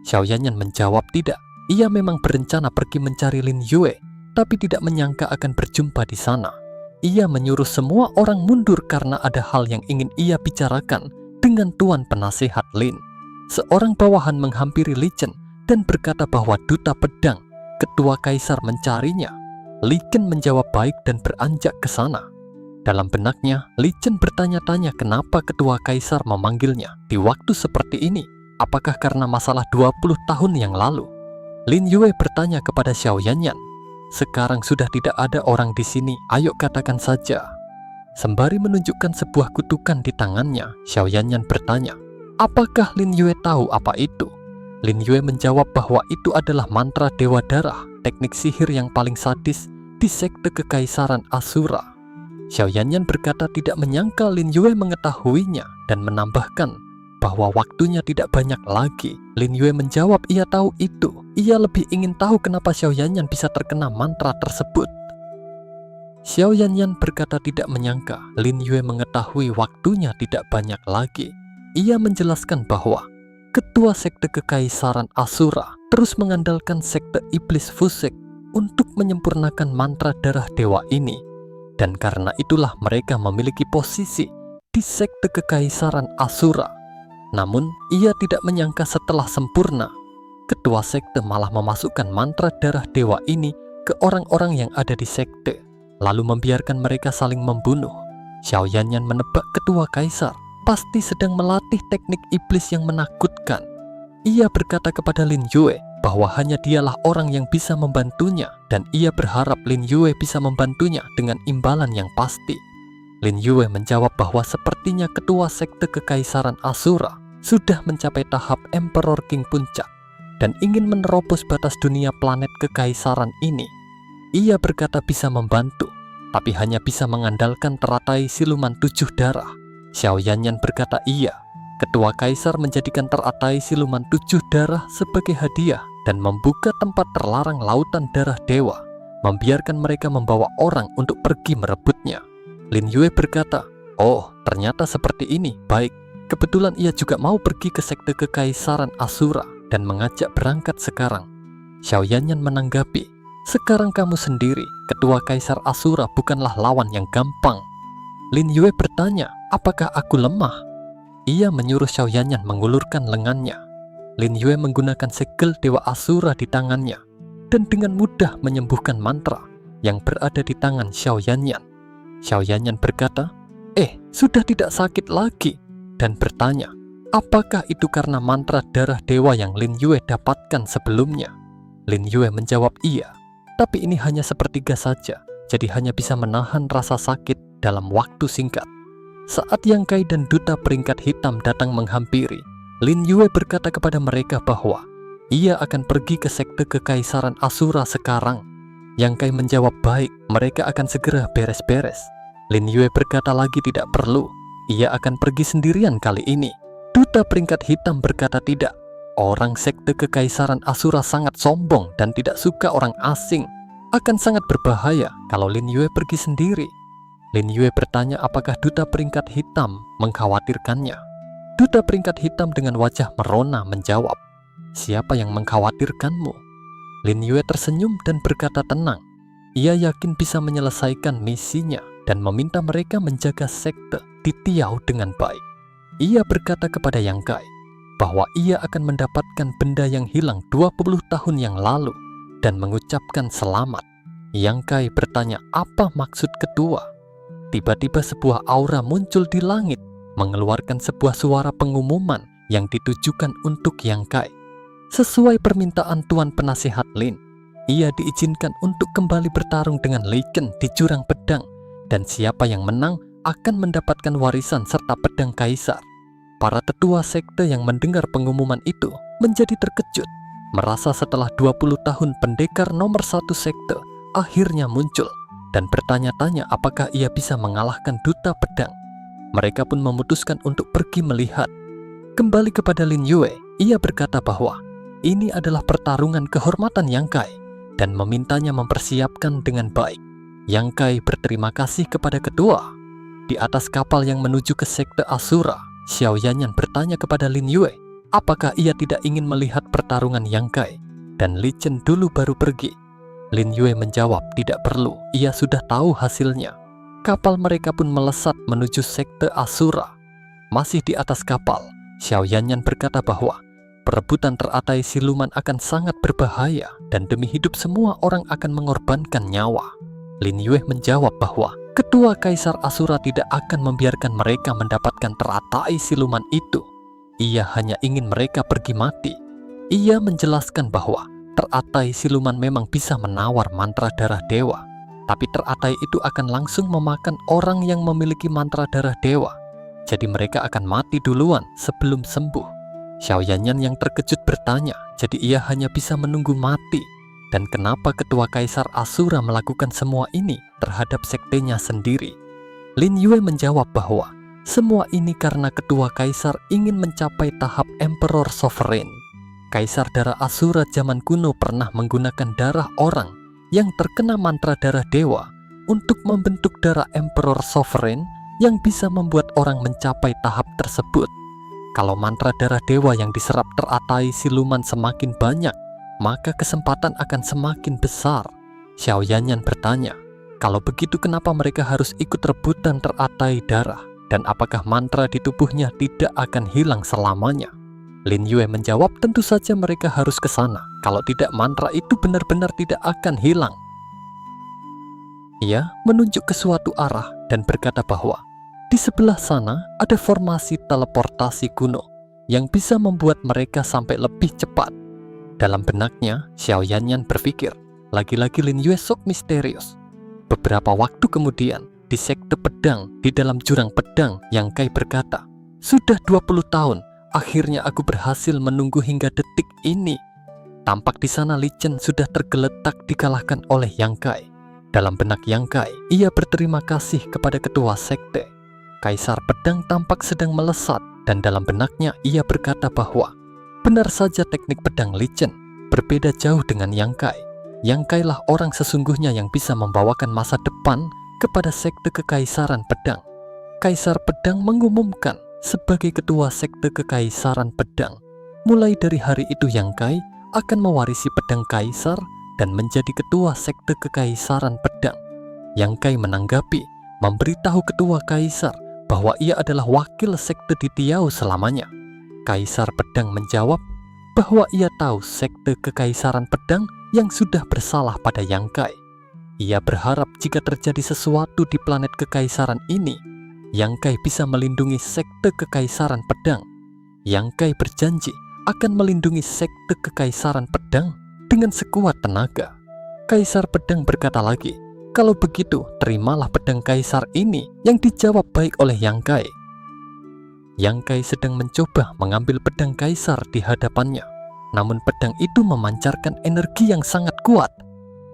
Speaker 1: Xiao Yanyan menjawab tidak. Ia memang berencana pergi mencari Lin Yue, tapi tidak menyangka akan berjumpa di sana. Ia menyuruh semua orang mundur karena ada hal yang ingin ia bicarakan dengan Tuan Penasehat Lin. Seorang bawahan menghampiri Li Chen dan berkata bahwa duta pedang, ketua kaisar mencarinya. Li Chen menjawab baik dan beranjak ke sana. Dalam benaknya, Li Chen bertanya-tanya kenapa ketua kaisar memanggilnya di waktu seperti ini. Apakah karena masalah 20 tahun yang lalu? Lin Yue bertanya kepada Xiao Yanyan, "Sekarang sudah tidak ada orang di sini, ayo katakan saja." Sembari menunjukkan sebuah kutukan di tangannya, Xiao Yanyan bertanya, "Apakah Lin Yue tahu apa itu?" Lin Yue menjawab bahwa itu adalah mantra Dewa Darah, teknik sihir yang paling sadis di sekte Kekaisaran Asura. Xiao Yanyan berkata tidak menyangka Lin Yue mengetahuinya dan menambahkan bahwa waktunya tidak banyak lagi. Lin Yue menjawab ia tahu itu. Ia lebih ingin tahu kenapa Xiao Yanyan bisa terkena mantra tersebut. Xiao Yanyan berkata tidak menyangka Lin Yue mengetahui waktunya tidak banyak lagi. Ia menjelaskan bahwa ketua sekte Kekaisaran Asura terus mengandalkan sekte Iblis Fusek untuk menyempurnakan mantra darah dewa ini. Dan karena itulah mereka memiliki posisi di sekte Kekaisaran Asura. Namun, ia tidak menyangka setelah sempurna, ketua sekte malah memasukkan mantra darah dewa ini ke orang-orang yang ada di sekte, lalu membiarkan mereka saling membunuh. Xiao Yanyan menebak ketua kaisar pasti sedang melatih teknik iblis yang menakutkan. Ia berkata kepada Lin Yue bahwa hanya dialah orang yang bisa membantunya dan ia berharap Lin Yue bisa membantunya dengan imbalan yang pasti. Lin Yue menjawab bahwa sepertinya ketua sekte Kekaisaran Asura sudah mencapai tahap Emperor King Puncak dan ingin menerobos batas dunia planet Kekaisaran ini. Ia berkata bisa membantu, tapi hanya bisa mengandalkan teratai siluman 7 darah. Xiao Yanyan berkata iya. Ketua kaisar menjadikan teratai siluman 7 darah sebagai hadiah dan membuka tempat terlarang lautan darah dewa, membiarkan mereka membawa orang untuk pergi merebutnya. Lin Yue berkata, "Oh, ternyata seperti ini, baik. Kebetulan ia juga mau pergi ke sekte Kekaisaran Asura dan mengajak berangkat sekarang." Xiao Yanyan menanggapi, "Sekarang kamu sendiri, ketua kaisar Asura bukanlah lawan yang gampang." Lin Yue bertanya, "Apakah aku lemah?" Ia menyuruh Xiao Yanyan mengulurkan lengannya. Lin Yue menggunakan segel Dewa Asura di tangannya dan dengan mudah menyembuhkan mantra yang berada di tangan Xiao Yanyan. Xiao Yanyan berkata, sudah tidak sakit lagi," dan bertanya, "Apakah itu karena mantra darah dewa yang Lin Yue dapatkan sebelumnya?" Lin Yue menjawab iya, tapi ini hanya sepertiga saja, jadi hanya bisa menahan rasa sakit dalam waktu singkat. Saat Yang Kai dan duta peringkat hitam datang menghampiri, Lin Yue berkata kepada mereka bahwa ia akan pergi ke sekte kekaisaran Asura sekarang. Yang Kai menjawab, baik, mereka akan segera beres-beres. Lin Yue berkata lagi, tidak perlu, ia akan pergi sendirian kali ini. Duta peringkat hitam berkata, tidak, orang sekte kekaisaran Asura sangat sombong dan tidak suka orang asing. Akan sangat berbahaya kalau Lin Yue pergi sendiri. Lin Yue bertanya apakah duta peringkat hitam mengkhawatirkannya. Duta peringkat hitam dengan wajah merona menjawab, siapa yang mengkhawatirkanmu? Lin Yue tersenyum dan berkata tenang. Ia yakin bisa menyelesaikan misinya dan meminta mereka menjaga sekte di Tiao dengan baik. Ia berkata kepada Yang Kai bahwa ia akan mendapatkan benda yang hilang 20 tahun yang lalu dan mengucapkan selamat. Yang Kai bertanya apa maksud ketua. Tiba-tiba sebuah aura muncul di langit, mengeluarkan sebuah suara pengumuman yang ditujukan untuk Yang Kai. Sesuai permintaan Tuan Penasihat Lin, ia diizinkan untuk kembali bertarung dengan Li Chen di jurang pedang, dan siapa yang menang akan mendapatkan warisan serta pedang kaisar. Para tetua sekte yang mendengar pengumuman itu menjadi terkejut, merasa setelah 20 tahun pendekar nomor 1 sekte akhirnya muncul, dan bertanya-tanya apakah ia bisa mengalahkan duta pedang. Mereka pun memutuskan untuk pergi melihat. Kembali kepada Lin Yue, ia berkata bahwa ini adalah pertarungan kehormatan Yang Kai dan memintanya mempersiapkan dengan baik. Yang Kai berterima kasih kepada ketua. Di atas kapal yang menuju ke sekte Asura, Xiao Yanyan bertanya kepada Lin Yue apakah ia tidak ingin melihat pertarungan Yang Kai, dan Li Chen dulu baru pergi. Lin Yue menjawab tidak perlu, ia sudah tahu hasilnya. Kapal mereka pun melesat menuju sekte Asura. Masih di atas kapal, Xiao Yanyan berkata bahwa perebutan teratai siluman akan sangat berbahaya dan demi hidup semua orang akan mengorbankan nyawa. Lin Yue menjawab bahwa ketua Kaisar Asura tidak akan membiarkan mereka mendapatkan teratai siluman itu. Ia hanya ingin mereka pergi mati. Ia menjelaskan bahwa teratai siluman memang bisa menawar mantra darah dewa, tapi teratai itu akan langsung memakan orang yang memiliki mantra darah dewa. Jadi mereka akan mati duluan sebelum sembuh. Xiao Yanyan yang terkejut bertanya, jadi ia hanya bisa menunggu mati? Dan kenapa ketua Kaisar Asura melakukan semua ini terhadap sektenya sendiri? Lin Yue menjawab bahwa semua ini karena ketua Kaisar ingin mencapai tahap Emperor Sovereign. Kaisar darah Asura zaman kuno pernah menggunakan darah orang yang terkena mantra darah dewa untuk membentuk darah Emperor Sovereign yang bisa membuat orang mencapai tahap tersebut. Kalau mantra darah dewa yang diserap teratai siluman semakin banyak, maka kesempatan akan semakin besar. Xiao Yanyan bertanya, kalau begitu kenapa mereka harus ikut rebutan teratai darah? Dan apakah mantra di tubuhnya tidak akan hilang selamanya? Lin Yue menjawab, tentu saja mereka harus ke sana. Kalau tidak, mantra itu benar-benar tidak akan hilang. Ia menunjuk ke suatu arah dan berkata bahwa di sebelah sana ada formasi teleportasi kuno yang bisa membuat mereka sampai lebih cepat. Dalam benaknya, Xiao Yanyan berpikir, lagi-lagi Lin Yue sok misterius. Beberapa waktu kemudian, di sekte pedang, di dalam jurang pedang, Yang Kai berkata, sudah 20 tahun, akhirnya aku berhasil menunggu hingga detik ini. Tampak di sana Li Chen sudah tergeletak dikalahkan oleh Yang Kai. Dalam benak Yang Kai, ia berterima kasih kepada ketua sekte. Kaisar pedang tampak sedang melesat, dan dalam benaknya ia berkata bahwa benar saja teknik pedang Li Chen berbeda jauh dengan Yang Kai. Yang Kai lah orang sesungguhnya yang bisa membawakan masa depan kepada sekte kekaisaran pedang. Kaisar pedang mengumumkan sebagai ketua sekte kekaisaran pedang. Mulai dari hari itu Yang Kai akan mewarisi pedang kaisar dan menjadi ketua sekte kekaisaran pedang. Yang Kai menanggapi, memberitahu ketua kaisar bahwa ia adalah wakil sekte di Tiao selamanya. Kaisar pedang menjawab bahwa ia tahu sekte kekaisaran pedang yang sudah bersalah pada Yang Kai. Ia berharap jika terjadi sesuatu di planet kekaisaran ini, Yang Kai bisa melindungi sekte kekaisaran pedang. Yang Kai berjanji akan melindungi sekte kekaisaran pedang dengan sekuat tenaga. Kaisar pedang berkata lagi, kalau begitu terimalah pedang kaisar ini, yang dijawab baik oleh Yang Kai. Yang Kai sedang mencoba mengambil pedang kaisar di hadapannya. namun pedang itu memancarkan energi yang sangat kuat.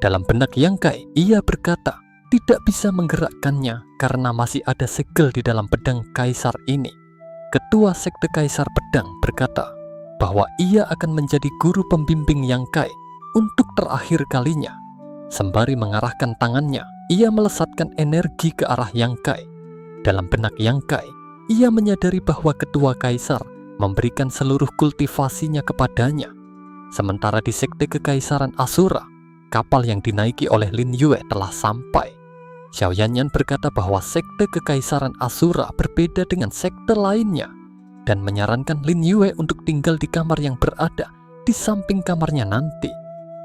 Speaker 1: Dalam benak Yang Kai, ia berkata tidak bisa menggerakkannya karena masih ada segel di dalam pedang kaisar ini. Ketua sekte Kaisar Pedang berkata bahwa ia akan menjadi guru pembimbing Yang Kai untuk terakhir kalinya. Sembari mengarahkan tangannya, ia melesatkan energi ke arah Yang Kai. Dalam benak Yang Kai, ia menyadari bahwa ketua kaisar memberikan seluruh kultivasinya kepadanya. Sementara di sekte kekaisaran Asura, kapal yang dinaiki oleh Lin Yue telah sampai. Xiao Yanyan berkata bahwa sekte kekaisaran Asura berbeda dengan sekte lainnya dan menyarankan Lin Yue untuk tinggal di kamar yang berada di samping kamarnya nanti.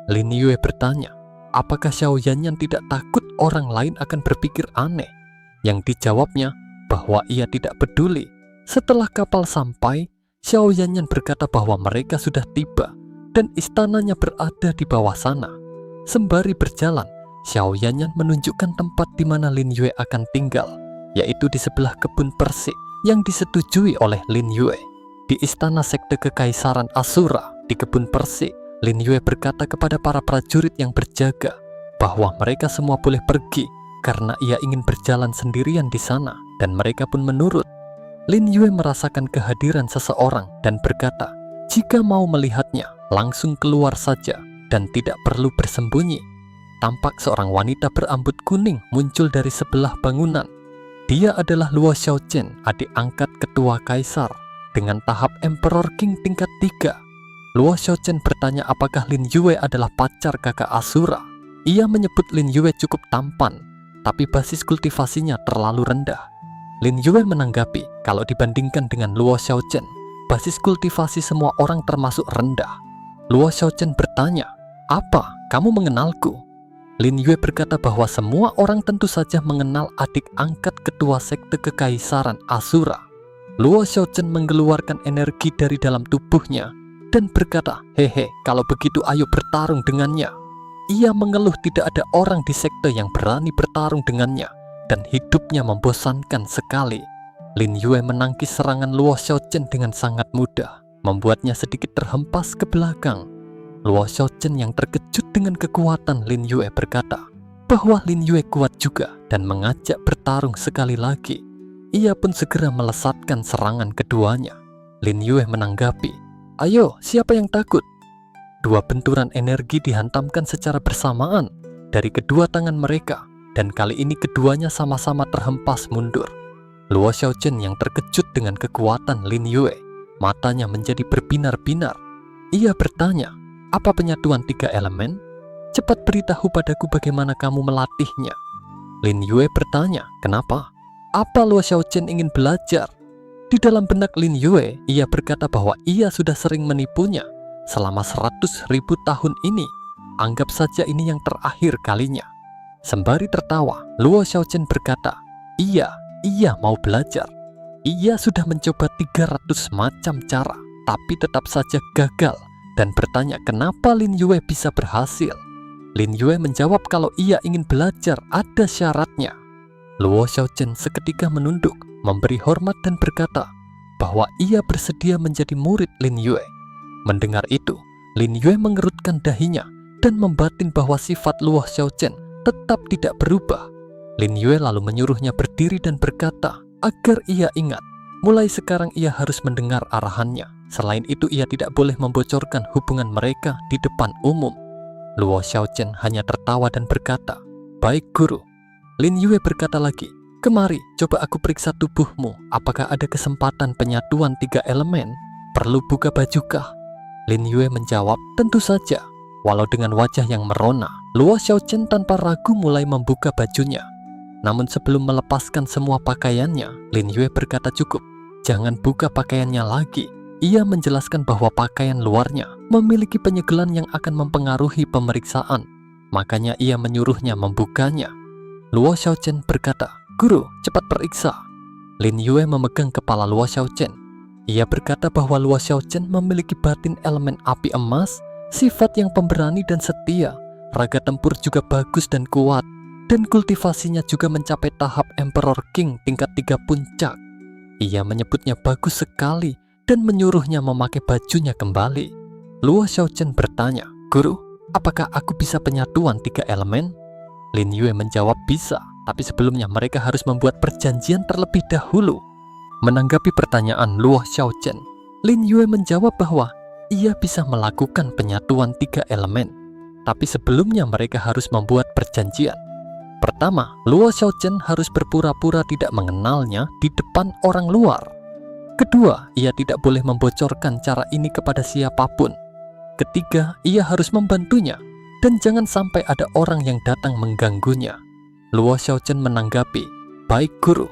Speaker 1: Lin Yue bertanya, apakah Xiao Yanyan tidak takut orang lain akan berpikir aneh? Yang dijawabnya bahwa ia tidak peduli. Setelah kapal sampai, Xiao Yanyan berkata bahwa mereka sudah tiba dan istananya berada di bawah sana. Sembari berjalan, Xiao Yanyan menunjukkan tempat di mana Lin Yue akan tinggal, yaitu di sebelah kebun persik yang disetujui oleh Lin Yue. Di istana sekte kekaisaran Asura, di kebun persik, Lin Yue berkata kepada para prajurit yang berjaga bahwa mereka semua boleh pergi karena ia ingin berjalan sendirian di sana, dan mereka pun menurut. Lin Yue merasakan kehadiran seseorang dan berkata, jika mau melihatnya, langsung keluar saja dan tidak perlu bersembunyi. Tampak seorang wanita berambut kuning muncul dari sebelah bangunan. Dia adalah Luo Xiaochen, adik angkat ketua kaisar, dengan tahap Emperor King tingkat 3. Luo Xiaochen bertanya apakah Lin Yue adalah pacar kakak Asura. Ia menyebut Lin Yue cukup tampan, tapi basis kultivasinya terlalu rendah. Lin Yue menanggapi kalau dibandingkan dengan Luo Xiaochen, basis kultivasi semua orang termasuk rendah. Luo Xiaochen bertanya, apa? Kamu mengenalku? Lin Yue berkata bahwa semua orang tentu saja mengenal adik angkat ketua sekte kekaisaran Asura. Luo Xiaochen mengeluarkan energi dari dalam tubuhnya dan berkata, hehe, kalau begitu ayo bertarung dengannya. Ia mengeluh tidak ada orang di sekte yang berani bertarung dengannya dan hidupnya membosankan sekali. Lin Yue menangkis serangan Luo Xiaochen dengan sangat mudah, membuatnya sedikit terhempas ke belakang. Luo Xiaochen yang terkejut dengan kekuatan Lin Yue berkata bahwa Lin Yue kuat juga dan mengajak bertarung sekali lagi. Ia pun segera melesatkan serangan keduanya. Lin Yue menanggapi, ayo siapa yang takut? Dua benturan energi dihantamkan secara bersamaan dari kedua tangan mereka, dan kali ini keduanya sama-sama terhempas mundur. Luo Xiaochen yang terkejut dengan kekuatan Lin Yue, matanya menjadi berbinar-binar. Ia bertanya, apa penyatuan 3 elemen? Cepat beritahu padaku bagaimana kamu melatihnya. Lin Yue bertanya, kenapa? Apa Luo Xiaochen ingin belajar? Di dalam benak Lin Yue, ia berkata bahwa ia sudah sering menipunya selama 100.000 tahun ini. Anggap saja ini yang terakhir kalinya. Sembari tertawa, Luo Xiaochen berkata, iya mau belajar. Ia sudah mencoba 300 macam cara, tapi tetap saja gagal, dan bertanya kenapa Lin Yue bisa berhasil. Lin Yue menjawab kalau ia ingin belajar ada syaratnya. Luo Xiaochen seketika menunduk, memberi hormat dan berkata bahwa ia bersedia menjadi murid Lin Yue. Mendengar itu, Lin Yue mengerutkan dahinya dan membatin bahwa sifat Luo Xiaochen tetap tidak berubah. Lin Yue lalu menyuruhnya berdiri dan berkata agar ia ingat, mulai sekarang ia harus mendengar arahannya. Selain itu ia tidak boleh membocorkan hubungan mereka di depan umum. Luo Xiaochen hanya tertawa dan berkata, baik guru. Lin Yue berkata lagi, kemari coba aku periksa tubuhmu, apakah ada kesempatan penyatuan 3 elemen? Perlu buka bajukah? Lin Yue menjawab, tentu saja. Walau dengan wajah yang merona, Luo Xiaochen tanpa ragu mulai membuka bajunya. Namun sebelum melepaskan semua pakaiannya, Lin Yue berkata cukup, jangan buka pakaiannya lagi. Ia menjelaskan bahwa pakaian luarnya memiliki penyegelan yang akan mempengaruhi pemeriksaan. Makanya ia menyuruhnya membukanya. Luo Xiaochen berkata, guru, cepat periksa. Lin Yue memegang kepala Luo Xiaochen. Ia berkata bahwa Luo Xiaochen memiliki batin elemen api emas, sifat yang pemberani dan setia. Raga tempur juga bagus dan kuat, dan kultivasinya juga mencapai tahap Emperor King tingkat 3 puncak. Ia menyebutnya bagus sekali dan menyuruhnya memakai bajunya kembali. Luo Xiaochen bertanya, "Guru, apakah aku bisa penyatuan 3 elemen?" Lin Yue menjawab bisa, tapi sebelumnya mereka harus membuat perjanjian terlebih dahulu. Menanggapi pertanyaan Luo Xiaochen, Lin Yue menjawab bahwa ia bisa melakukan penyatuan 3 elemen, tapi sebelumnya mereka harus membuat perjanjian. Pertama, Luo Xiaochen harus berpura-pura tidak mengenalnya di depan orang luar. Kedua, ia tidak boleh membocorkan cara ini kepada siapapun. Ketiga, ia harus membantunya, dan jangan sampai ada orang yang datang mengganggunya. Luo Xiaochen menanggapi, "Baik guru."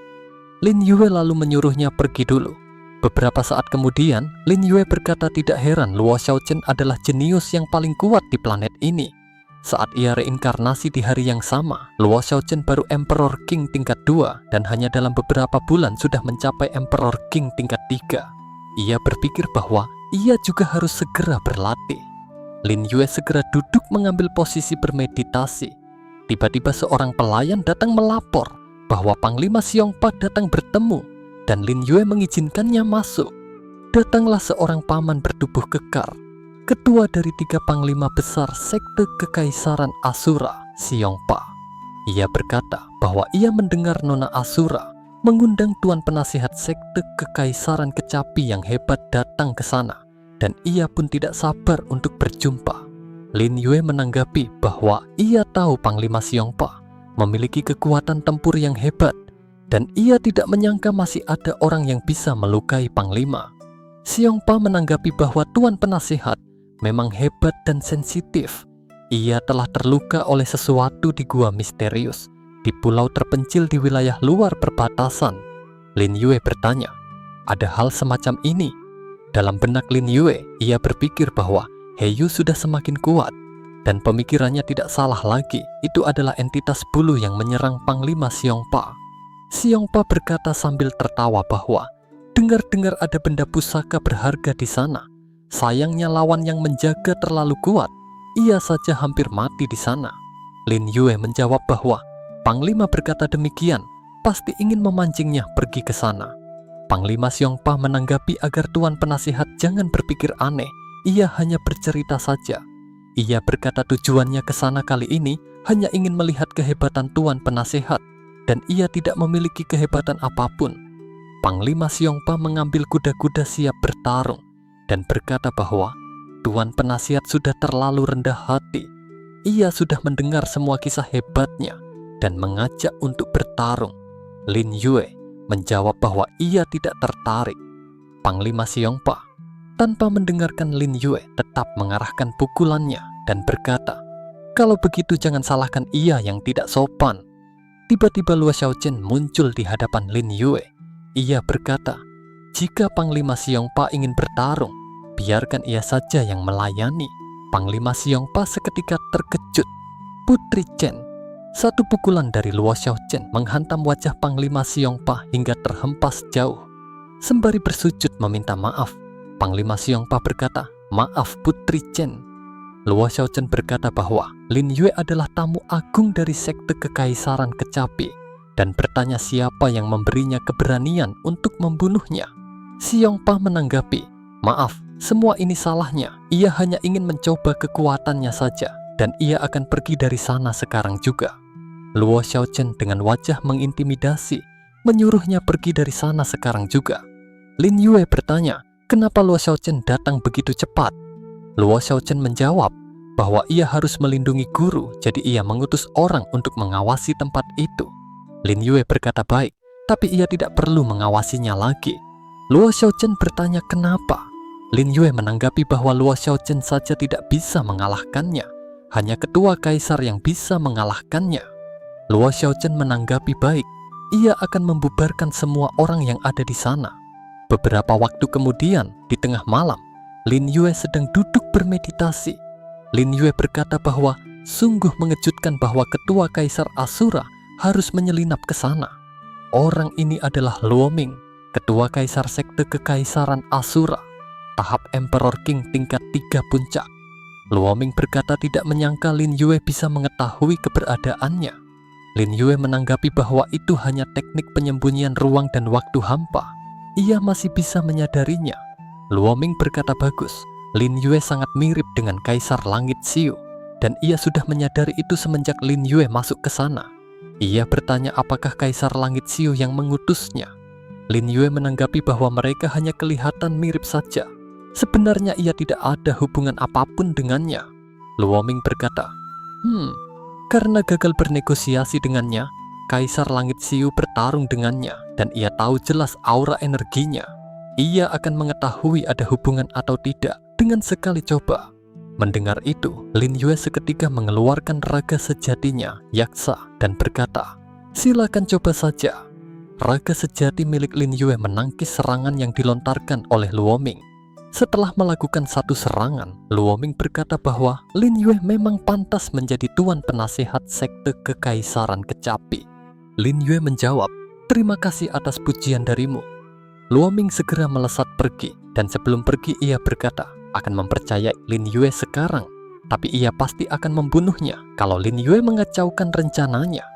Speaker 1: Lin Yue lalu menyuruhnya pergi dulu. Beberapa saat kemudian, Lin Yue berkata tidak heran Luo Xiaochen adalah jenius yang paling kuat di planet ini. Saat ia reinkarnasi di hari yang sama, Luo Xiaochen baru Emperor King tingkat 2 dan hanya dalam beberapa bulan sudah mencapai Emperor King tingkat 3. Ia berpikir bahwa ia juga harus segera berlatih. Lin Yue segera duduk mengambil posisi bermeditasi. Tiba-tiba seorang pelayan datang melapor bahwa Panglima Xiongpa datang bertemu dan Lin Yue mengizinkannya masuk. Datanglah seorang paman bertubuh kekar, ketua dari 3 panglima besar sekte kekaisaran Asura, Xiongpa. Ia berkata bahwa ia mendengar Nona Asura mengundang tuan penasihat sekte kekaisaran kecapi yang hebat datang ke sana, dan ia pun tidak sabar untuk berjumpa. Lin Yue menanggapi bahwa ia tahu Panglima Xiongpa memiliki kekuatan tempur yang hebat, dan ia tidak menyangka masih ada orang yang bisa melukai Panglima. Xiongpa menanggapi bahwa tuan penasihat memang hebat dan sensitif. Ia telah terluka oleh sesuatu di gua misterius di pulau terpencil di wilayah luar perbatasan. Lin Yue bertanya, "Ada hal semacam ini?" Dalam benak Lin Yue, ia berpikir bahwa Heyu sudah semakin kuat, dan pemikirannya tidak salah lagi, itu adalah entitas bulu yang menyerang Panglima Xiongpa. Xiongpa berkata sambil tertawa bahwa dengar-dengar ada benda pusaka berharga di sana. Sayangnya lawan yang menjaga terlalu kuat, ia saja hampir mati di sana. Lin Yue menjawab bahwa Panglima berkata demikian, pasti ingin memancingnya pergi ke sana. Panglima Xiongpa menanggapi agar tuan penasihat jangan berpikir aneh, ia hanya bercerita saja. Ia berkata tujuannya ke sana kali ini hanya ingin melihat kehebatan tuan penasihat, dan ia tidak memiliki kehebatan apapun. Panglima Xiongpa mengambil kuda-kuda siap bertarung, dan berkata bahwa tuan penasihat sudah terlalu rendah hati. Ia sudah mendengar semua kisah hebatnya, dan mengajak untuk bertarung. Lin Yue menjawab bahwa ia tidak tertarik. Panglima Xiongpa tanpa mendengarkan Lin Yue tetap mengarahkan pukulannya dan berkata, "Kalau begitu jangan salahkan ia yang tidak sopan." Tiba-tiba Luo Xiaochen muncul di hadapan Lin Yue. Ia berkata, "Jika Panglima Xiongpa ingin bertarung, biarkan ia saja yang melayani." Panglima Xiongpa seketika terkejut. Putri Chen. Satu pukulan dari Luo Xiaochen menghantam wajah Panglima Xiongpa hingga terhempas jauh. Sembari bersujud meminta maaf, Panglima Xiongpa berkata, "Maaf Putri Chen." Luo Xiaochen berkata bahwa Lin Yue adalah tamu agung dari sekte kekaisaran kecapi, dan bertanya siapa yang memberinya keberanian untuk membunuhnya. Xiongpa menanggapi, "Maaf, semua ini salahnya. Ia hanya ingin mencoba kekuatannya saja, dan ia akan pergi dari sana sekarang juga." Luo Xiaochen dengan wajah mengintimidasi menyuruhnya pergi dari sana sekarang juga. Lin Yue bertanya, kenapa Luo Xiaochen datang begitu cepat? Luo Xiaochen menjawab bahwa ia harus melindungi guru, jadi ia mengutus orang untuk mengawasi tempat itu. Lin Yue berkata baik, tapi ia tidak perlu mengawasinya lagi. Luo Xiaochen bertanya kenapa. Lin Yue menanggapi bahwa Luo Xiaochen saja tidak bisa mengalahkannya, hanya ketua kaisar yang bisa mengalahkannya. Luo Xiaochen menanggapi baik, ia akan membubarkan semua orang yang ada di sana. Beberapa waktu kemudian, di tengah malam, Lin Yue sedang duduk bermeditasi. Lin Yue berkata bahwa sungguh mengejutkan bahwa ketua kaisar Asura harus menyelinap ke sana. Orang ini adalah Luo Ming, ketua kaisar sekte kekaisaran Asura, tahap Emperor King tingkat 3 puncak. Luo Ming berkata tidak menyangka Lin Yue bisa mengetahui keberadaannya. Lin Yue menanggapi bahwa itu hanya teknik penyembunyian ruang dan waktu hampa. Ia masih bisa menyadarinya. Luo Ming berkata bagus, Lin Yue sangat mirip dengan Kaisar Langit Xiu, dan ia sudah menyadari itu semenjak Lin Yue masuk ke sana. Ia bertanya apakah Kaisar Langit Xiu yang mengutusnya. Lin Yue menanggapi bahwa mereka hanya kelihatan mirip saja. Sebenarnya ia tidak ada hubungan apapun dengannya. Luo Ming berkata, karena gagal bernegosiasi dengannya, Kaisar Langit Xiu bertarung dengannya dan ia tahu jelas aura energinya. Ia akan mengetahui ada hubungan atau tidak dengan sekali coba. Mendengar itu, Lin Yue seketika mengeluarkan raga sejatinya, Yaksa, dan berkata, silakan coba saja. Raga sejati milik Lin Yue menangkis serangan yang dilontarkan oleh Luo Ming. Setelah melakukan satu serangan, Luo Ming berkata bahwa Lin Yue memang pantas menjadi tuan penasehat sekte Kekaisaran Kecapi. Lin Yue menjawab, terima kasih atas pujian darimu. Luo Ming segera melesat pergi, dan sebelum pergi ia berkata akan mempercayai Lin Yue sekarang, tapi ia pasti akan membunuhnya kalau Lin Yue mengacaukan rencananya.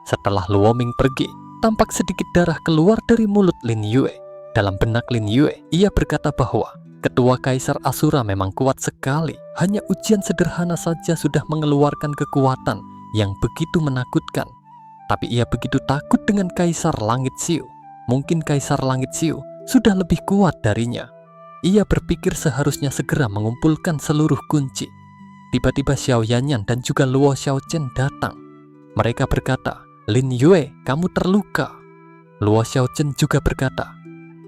Speaker 1: Setelah Luo Ming pergi, tampak sedikit darah keluar dari mulut Lin Yue. Dalam benak Lin Yue, ia berkata bahwa ketua Kaisar Asura memang kuat sekali. Hanya ujian sederhana saja sudah mengeluarkan kekuatan yang begitu menakutkan. Tapi ia begitu takut dengan Kaisar Langit Xiu. Mungkin Kaisar Langit Xiu sudah lebih kuat darinya. Ia berpikir seharusnya segera mengumpulkan seluruh kunci. Tiba-tiba Xiao Yanyan dan juga Luo Xiaochen datang. Mereka berkata, Lin Yue, kamu terluka. Luo Xiaochen juga berkata,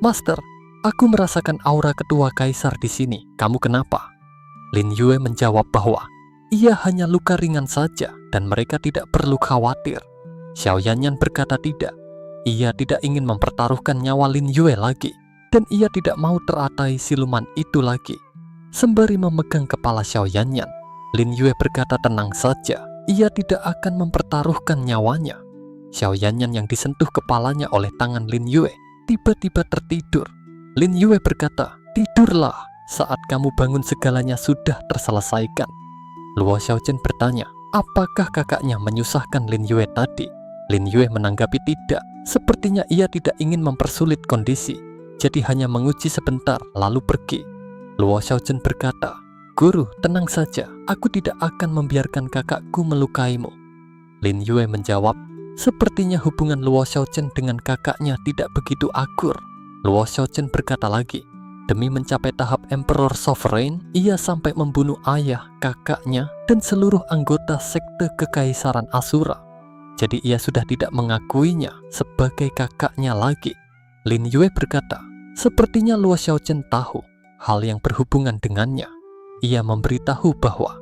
Speaker 1: Master, aku merasakan aura ketua kaisar di sini. Kamu kenapa? Lin Yue menjawab bahwa ia hanya luka ringan saja dan mereka tidak perlu khawatir. Xiao Yanyan berkata tidak. Ia tidak ingin mempertaruhkan nyawa Lin Yue lagi, dan ia tidak mau teratai siluman itu lagi. Sembari memegang kepala Xiao Yanyan, Lin Yue berkata tenang saja. Ia tidak akan mempertaruhkan nyawanya. Xiao Yanyan yang disentuh kepalanya oleh tangan Lin Yue tiba-tiba tertidur. Lin Yue berkata, tidurlah, saat kamu bangun segalanya sudah terselesaikan. Luo Xiaochen bertanya, apakah kakaknya menyusahkan Lin Yue tadi? Lin Yue menanggapi tidak, sepertinya ia tidak ingin mempersulit kondisi, jadi hanya menguji sebentar lalu pergi. Luo Xiaochen berkata, Guru, tenang saja, aku tidak akan membiarkan kakakku melukaimu. Lin Yue menjawab, sepertinya hubungan Luo Xiaochen dengan kakaknya tidak begitu akur. Luo Xiaochen berkata lagi, demi mencapai tahap Emperor Sovereign, ia sampai membunuh ayah, kakaknya, dan seluruh anggota sekte Kekaisaran Asura. Jadi ia sudah tidak mengakuinya sebagai kakaknya lagi. Lin Yue berkata, sepertinya Luo Xiaochen tahu hal yang berhubungan dengannya. Ia memberitahu bahwa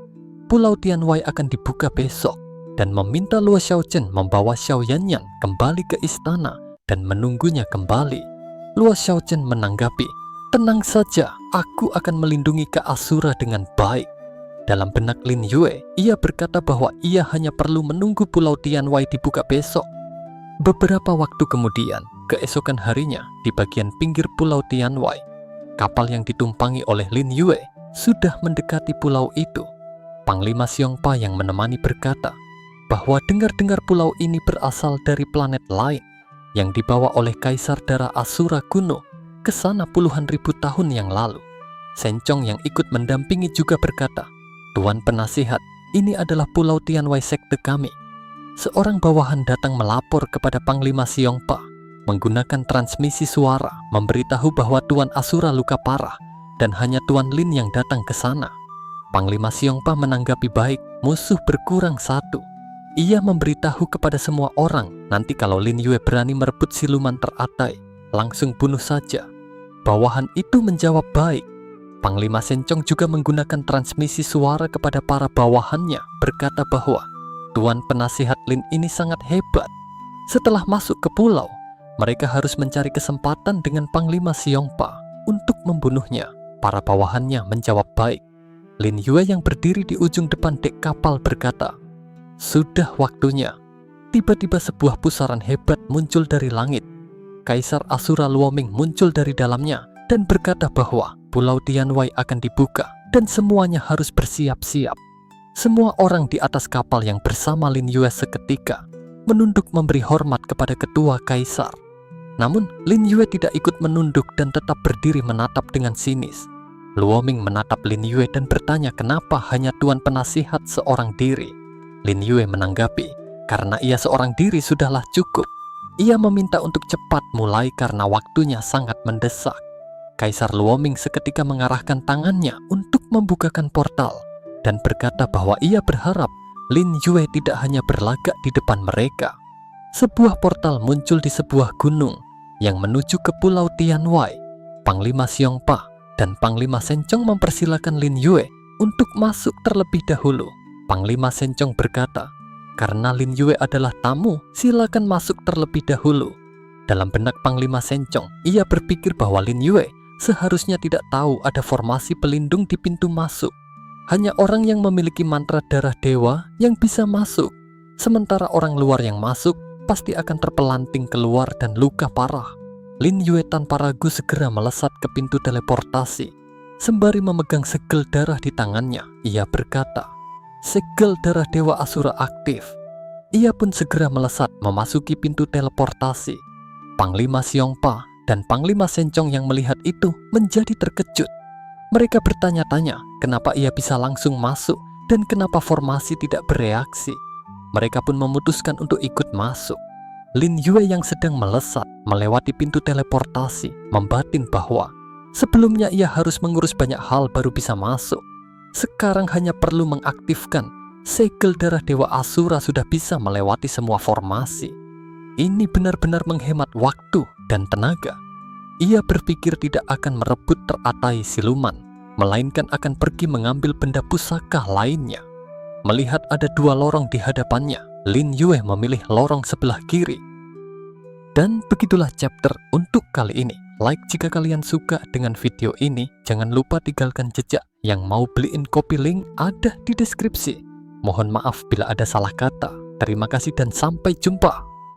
Speaker 1: Pulau Tianwei akan dibuka besok dan meminta Luo Xiaochen membawa Xiao Yanyan kembali ke istana dan menunggunya kembali. Luo Xiaochen menanggapi, tenang saja, aku akan melindungi Kak Asura dengan baik. Dalam benak Lin Yue, ia berkata bahwa ia hanya perlu menunggu Pulau Tianwei dibuka besok. Beberapa waktu kemudian, keesokan harinya, di bagian pinggir Pulau Tianwei, kapal yang ditumpangi oleh Lin Yue sudah mendekati pulau itu. Panglima Xiongpa yang menemani berkata bahwa dengar-dengar pulau ini berasal dari planet lain yang dibawa oleh Kaisar Darah Asura kuno ke sana puluhan ribu tahun yang lalu. Sencong yang ikut mendampingi juga berkata, Tuan Penasihat, ini adalah Pulau Tianwei sekte kami. Seorang bawahan datang melapor kepada Panglima Xiongpa menggunakan transmisi suara memberitahu bahwa Tuan Asura luka parah dan hanya Tuan Lin yang datang ke sana. Panglima Xiongpa menanggapi baik, musuh berkurang satu. Ia memberitahu kepada semua orang, nanti kalau Lin Yue berani merebut siluman teratai, langsung bunuh saja. Bawahan itu menjawab baik. Panglima Sencong juga menggunakan transmisi suara kepada para bawahannya, berkata bahwa Tuan Penasihat Lin ini sangat hebat. Setelah masuk ke pulau, mereka harus mencari kesempatan dengan Panglima Xiongpa untuk membunuhnya. Para bawahannya menjawab baik. Lin Yue yang berdiri di ujung depan dek kapal berkata, sudah waktunya. Tiba-tiba sebuah pusaran hebat muncul dari langit. Kaisar Asura Luo Ming muncul dari dalamnya dan berkata bahwa Pulau Tianwei akan dibuka dan semuanya harus bersiap-siap. Semua orang di atas kapal yang bersama Lin Yue seketika menunduk memberi hormat kepada ketua kaisar. Namun Lin Yue tidak ikut menunduk dan tetap berdiri menatap dengan sinis. Luoming menatap Lin Yue dan bertanya kenapa hanya tuan penasihat seorang diri. Lin Yue menanggapi, karena ia seorang diri sudahlah cukup. Ia meminta untuk cepat mulai karena waktunya sangat mendesak. Kaisar Luoming seketika mengarahkan tangannya untuk membukakan portal dan berkata bahwa ia berharap Lin Yue tidak hanya berlagak di depan mereka. Sebuah portal muncul di sebuah gunung yang menuju ke Pulau Tianwai. Panglima Xiongpa dan Panglima Sencong mempersilakan Lin Yue untuk masuk terlebih dahulu. Panglima Sencong berkata, karena Lin Yue adalah tamu, silakan masuk terlebih dahulu. Dalam benak Panglima Sencong, ia berpikir bahwa Lin Yue seharusnya tidak tahu ada formasi pelindung di pintu masuk. Hanya orang yang memiliki mantra darah dewa yang bisa masuk. Sementara orang luar yang masuk pasti akan terpelanting keluar dan luka parah. Lin Yue tanpa ragu segera melesat ke pintu teleportasi. Sembari memegang segel darah di tangannya, ia berkata, segel darah dewa Asura aktif. Ia pun segera melesat memasuki pintu teleportasi. Panglima Xiongpa dan Panglima Sencong yang melihat itu menjadi terkejut. Mereka bertanya-tanya kenapa ia bisa langsung masuk dan kenapa formasi tidak bereaksi. Mereka pun memutuskan untuk ikut masuk. Lin Yue yang sedang melesat melewati pintu teleportasi membatin bahwa sebelumnya ia harus mengurus banyak hal baru bisa masuk. Sekarang hanya perlu mengaktifkan segel darah dewa Asura sudah bisa melewati semua formasi. Ini benar-benar menghemat waktu dan tenaga. Ia berpikir tidak akan merebut teratai siluman, melainkan akan pergi mengambil benda pusaka lainnya. Melihat ada dua lorong di hadapannya, Lin Yue memilih lorong sebelah kiri. Dan begitulah chapter untuk kali ini. Like jika kalian suka dengan video ini, jangan lupa tinggalkan jejak. Yang mau beliin kopi link ada di deskripsi. Mohon maaf bila ada salah kata. Terima kasih dan sampai jumpa.